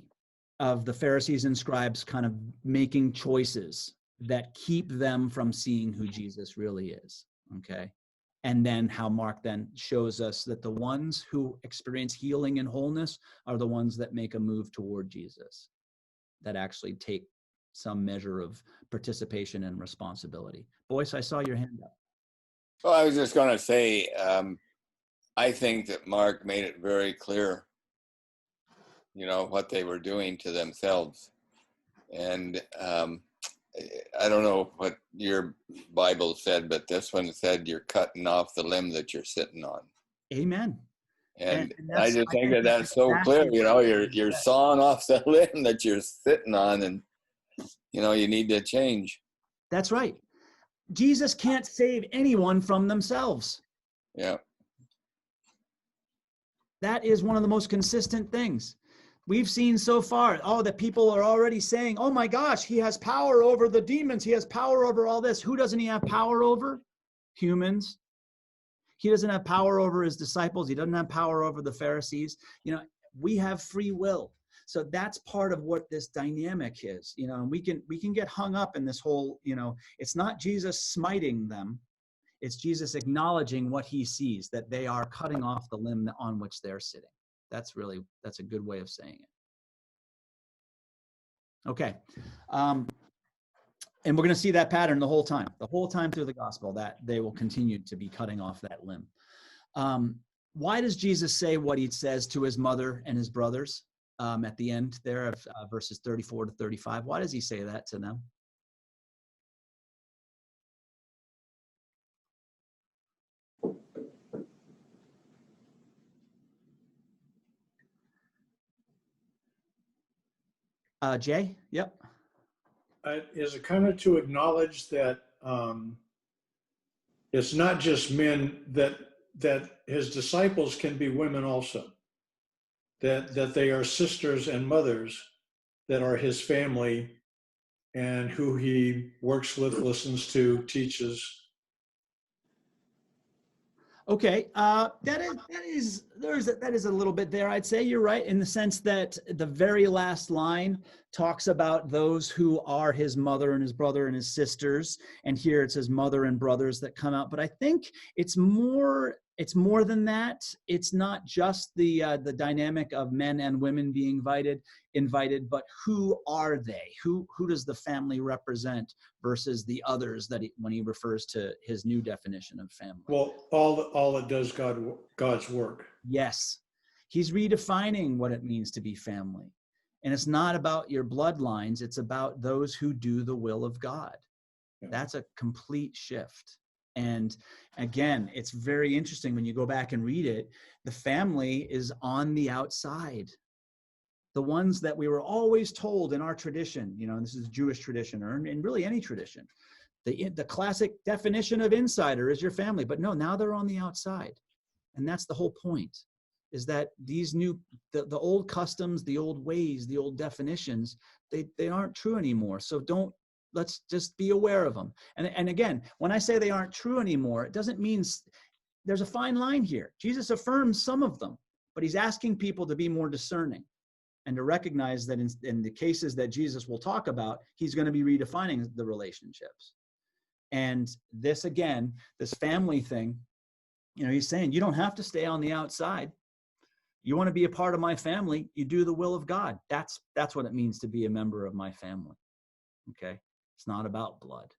of the Pharisees and scribes kind of making choices that keep them from seeing who Jesus really is, okay? And then how Mark then shows us that the ones who experience healing and wholeness are the ones that make a move toward Jesus, that actually take some measure of participation and responsibility. Boyce, I saw your hand up. Well, I was just going to say, I think that Mark made it very clear, what they were doing to themselves. And I don't know what your Bible said, but this one said you're cutting off the limb that you're sitting on. Amen. And I just think that's so clear, you're sawing off the limb that you're sitting on, and, you need to change. That's right. Jesus can't save anyone from themselves. Yeah. That is one of the most consistent things we've seen so far. That people are already saying, oh my gosh, he has power over the demons. He has power over all this. Who doesn't he have power over? Humans. He doesn't have power over his disciples. He doesn't have power over the Pharisees. We have free will. So that's part of what this dynamic is, and we can get hung up in this whole, it's not Jesus smiting them. It's Jesus acknowledging what he sees, that they are cutting off the limb on which they're sitting. That's a good way of saying it. Okay. And we're going to see that pattern the whole time through the gospel, that they will continue to be cutting off that limb. Why does Jesus say what he says to his mother and his brothers at the end there of verses 34 to 35? Why does he say that to them? Jay? Yep. Is it kind of to acknowledge that it's not just men, that that his disciples can be women also, that they are sisters and mothers that are his family and who he works with, listens to, teaches. Okay, that is a little bit there. I'd say you're right in the sense that the very last line talks about those who are his mother and his brother and his sisters, and here it says mother and brothers that come out. But I think it's more than that. It's not just the dynamic of men and women being invited, but who are they? Who does the family represent versus the others when he refers to his new definition of family? Well, all that does God's work. Yes, he's redefining what it means to be family. And it's not about your bloodlines, it's about those who do the will of God. Yeah. That's a complete shift. And again, it's very interesting when you go back and read it, the family is on the outside. The ones that we were always told in our tradition, and this is Jewish tradition or in really any tradition, the classic definition of insider is your family. But no, now they're on the outside. And that's the whole point, is that these the old customs, the old ways, the old definitions, they aren't true anymore. So let's just be aware of them. And again, when I say they aren't true anymore, it doesn't mean there's a fine line here. Jesus affirms some of them, but he's asking people to be more discerning and to recognize that in the cases that Jesus will talk about, he's going to be redefining the relationships. And this, again, this family thing, he's saying, you don't have to stay on the outside. You want to be a part of my family, you do the will of God. That's what it means to be a member of my family. Okay? It's not about blood.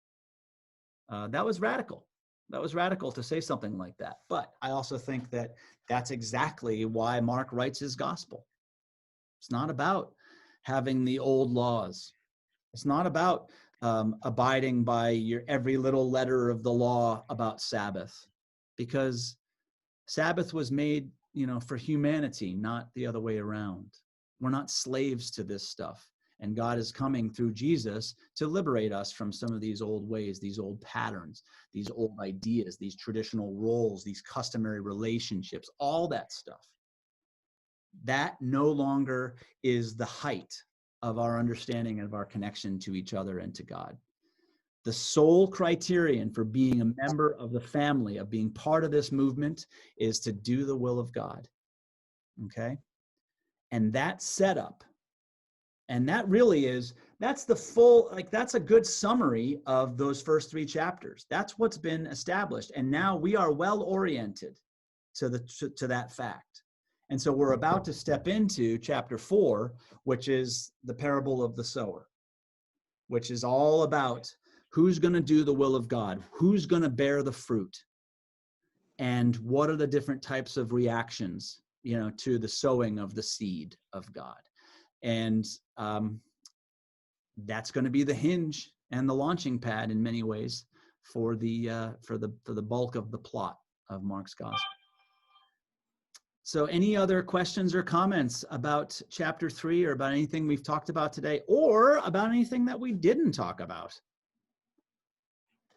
That was radical. That was radical to say something like that. But I also think that that's exactly why Mark writes his gospel. It's not about having the old laws. It's not about abiding by your every little letter of the law about Sabbath, because Sabbath was made, for humanity, not the other way around. We're not slaves to this stuff. And God is coming through Jesus to liberate us from some of these old ways, these old patterns, these old ideas, these traditional roles, these customary relationships, all that stuff. That no longer is the height of our understanding of our connection to each other and to God. The sole criterion for being a member of the family, of being part of this movement, is to do the will of God. Okay? And that setup, and that really that's the full, that's a good summary of those first 3 chapters. That's what's been established. And now we are well oriented to that fact. And so we're about to step into chapter 4, which is the parable of the sower, which is all about who's going to do the will of God, who's going to bear the fruit, and what are the different types of reactions, to the sowing of the seed of God. And that's going to be the hinge and the launching pad in many ways for the bulk of the plot of Mark's gospel. So any other questions or comments about chapter 3 or about anything we've talked about today, or about anything that we didn't talk about?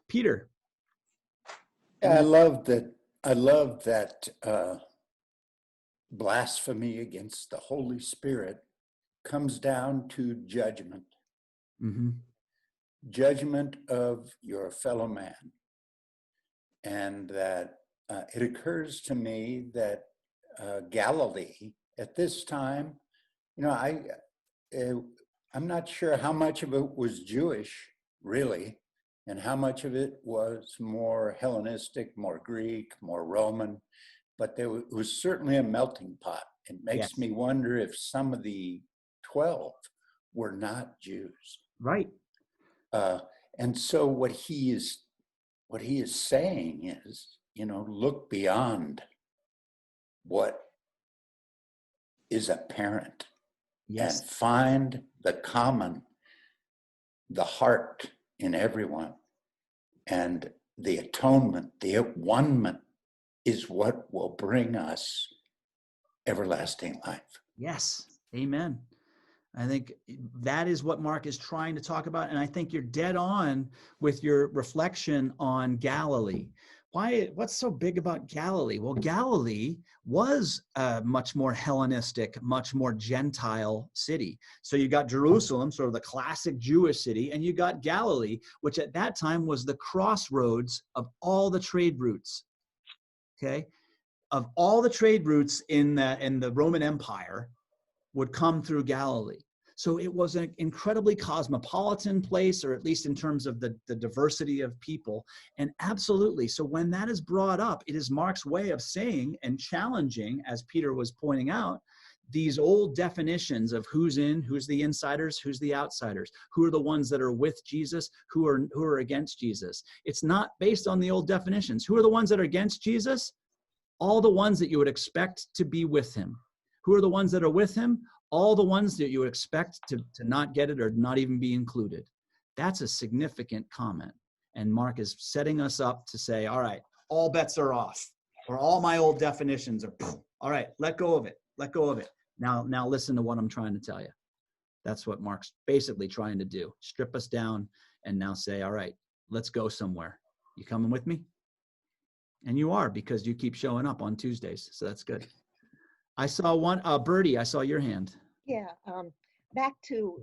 Peter. I love that blasphemy against the Holy Spirit comes down to judgment. Mm-hmm. Judgment of your fellow man. And that it occurs to me that Galilee at this time, I'm not sure how much of it was Jewish, really, and how much of it was more Hellenistic, more Greek, more Roman, but it was certainly a melting pot. It makes me wonder if some of the 12 were not Jews. Right. And so what he is saying is, look beyond what is apparent, and find the common, the heart in everyone. And the atonement, the one-ment is what will bring us everlasting life. Yes. Amen. I think that is what Mark is trying to talk about. And I think you're dead on with your reflection on Galilee. what's so big about Galilee? Well, Galilee was a much more Hellenistic, much more Gentile city. So you got Jerusalem, sort of the classic Jewish city, and you got Galilee, which at that time was the crossroads of all the trade routes. Okay, of all the trade routes in the Roman Empire would come through Galilee. So it was an incredibly cosmopolitan place, or at least in terms of the diversity of people. And absolutely, so when that is brought up, it is Mark's way of saying and challenging, as Peter was pointing out, these old definitions of who's in, who's the insiders, who's the outsiders, who are the ones that are with Jesus, who are against Jesus. It's not based on the old definitions. Who are the ones that are against Jesus? All the ones that you would expect to be with him. Who are the ones that are with him? All the ones that you would expect to not get it or not even be included. That's a significant comment. And Mark is setting us up to say, all right, all bets are off, or all my old definitions are, all right, let go of it. Let go of it. Now listen to what I'm trying to tell you. That's what Mark's basically trying to do. Strip us down and now say, all right, let's go somewhere. You coming with me? And you are, because you keep showing up on Tuesdays. So that's good. I saw one, Bertie, I saw your hand. Yeah, back to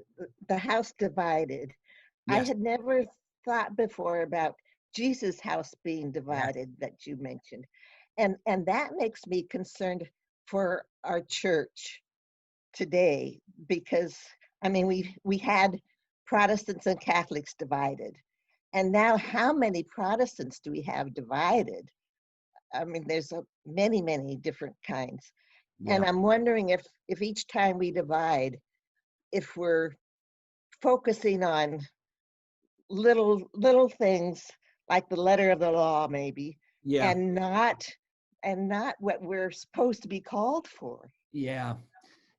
the house divided. Yes. I had never thought before about Jesus' house being divided that you mentioned. And that makes me concerned for our church today, because, I mean, we had Protestants and Catholics divided. And now how many Protestants do we have divided? I mean, there's many, many different kinds. Yeah. And I'm wondering if each time we divide, if we're focusing on little things like the letter of the law, maybe, Yeah. and not what we're supposed to be called for. Yeah.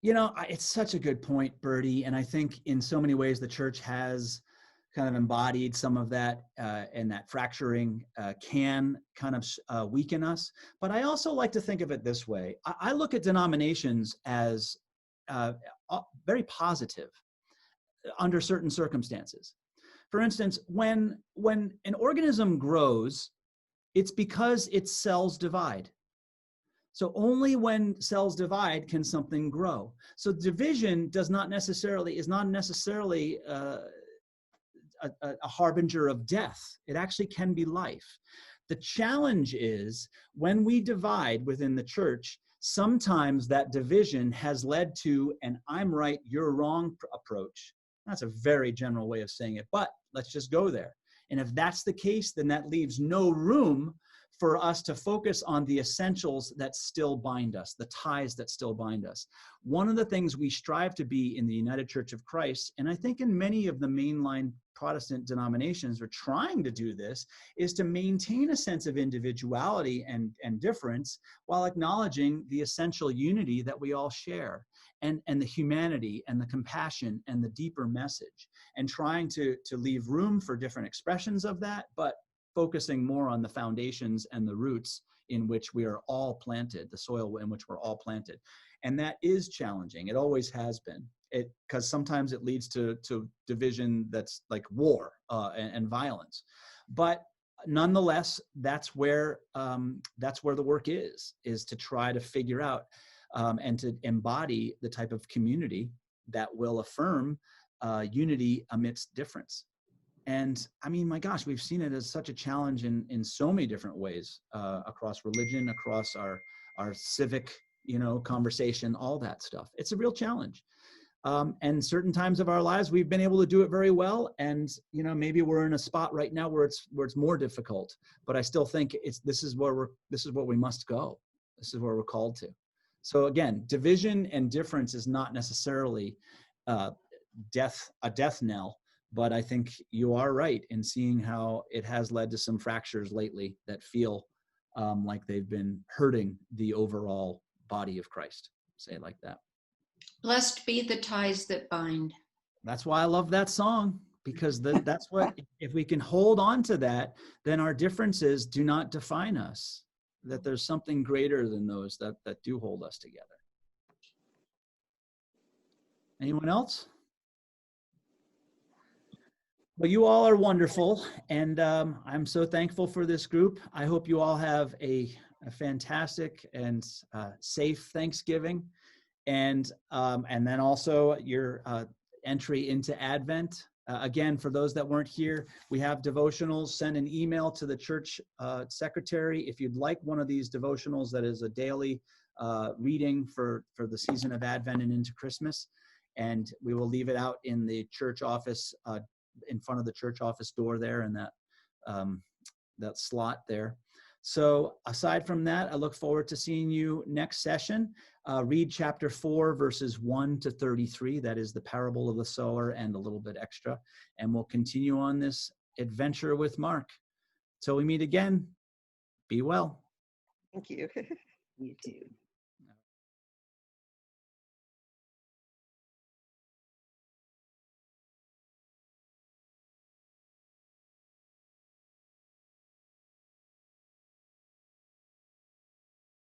You know, it's such a good point, Bertie. And I think in so many ways the church has kind of embodied some of that, and that fracturing can kind of weaken us. But I also like to think of it this way. I look at denominations as very positive under certain circumstances. For instance, when an organism grows, it's because its cells divide. So only when cells divide can something grow. So division is not necessarily a harbinger of death. It actually can be life. The challenge is when we divide within the church, sometimes that division has led to an I'm right, you're wrong approach. That's a very general way of saying it, but let's just go there. And if that's the case, then that leaves no room for us to focus on the essentials that still bind us, the ties that still bind us. One of the things we strive to be in the United Church of Christ, and I think in many of the mainline Protestant denominations are trying to do this, is to maintain a sense of individuality and difference while acknowledging the essential unity that we all share, and the humanity and the compassion and the deeper message, and trying to leave room for different expressions of that, but focusing more on the foundations and the roots in which we are all planted, the soil in which we're all planted. And that is challenging. It always has been. Because sometimes it leads to division that's like war and violence. But nonetheless, that's where the work is to try to figure out and to embody the type of community that will affirm unity amidst difference. And I mean, my gosh, we've seen it as such a challenge in so many different ways, across religion, across our civic, conversation, all that stuff. It's a real challenge. And certain times of our lives, we've been able to do it very well. And, maybe we're in a spot right now where it's more difficult, but I still think this is what we must go. This is where we're called to. So again, division and difference is not necessarily a death knell. But I think you are right in seeing how it has led to some fractures lately that feel like they've been hurting the overall body of Christ. Say it like that. Blessed be the ties that bind. That's why I love that song, because that's what, if we can hold on to that, then our differences do not define us, that there's something greater than those that do hold us together. Anyone else? Well, you all are wonderful, and I'm so thankful for this group. I hope you all have a fantastic and safe Thanksgiving, and then also your entry into Advent. Again, for those that weren't here, we have devotionals. Send an email to the church secretary if you'd like one of these devotionals that is a daily reading for the season of Advent and into Christmas. And we will leave it out in the church office, in front of the church office door there, in that slot there. So aside from that, I look forward to seeing you next session. Read chapter 4, verses 1 to 33. That is the parable of the sower and a little bit extra. And we'll continue on this adventure with Mark. Till we meet again, be well. Thank you. You too.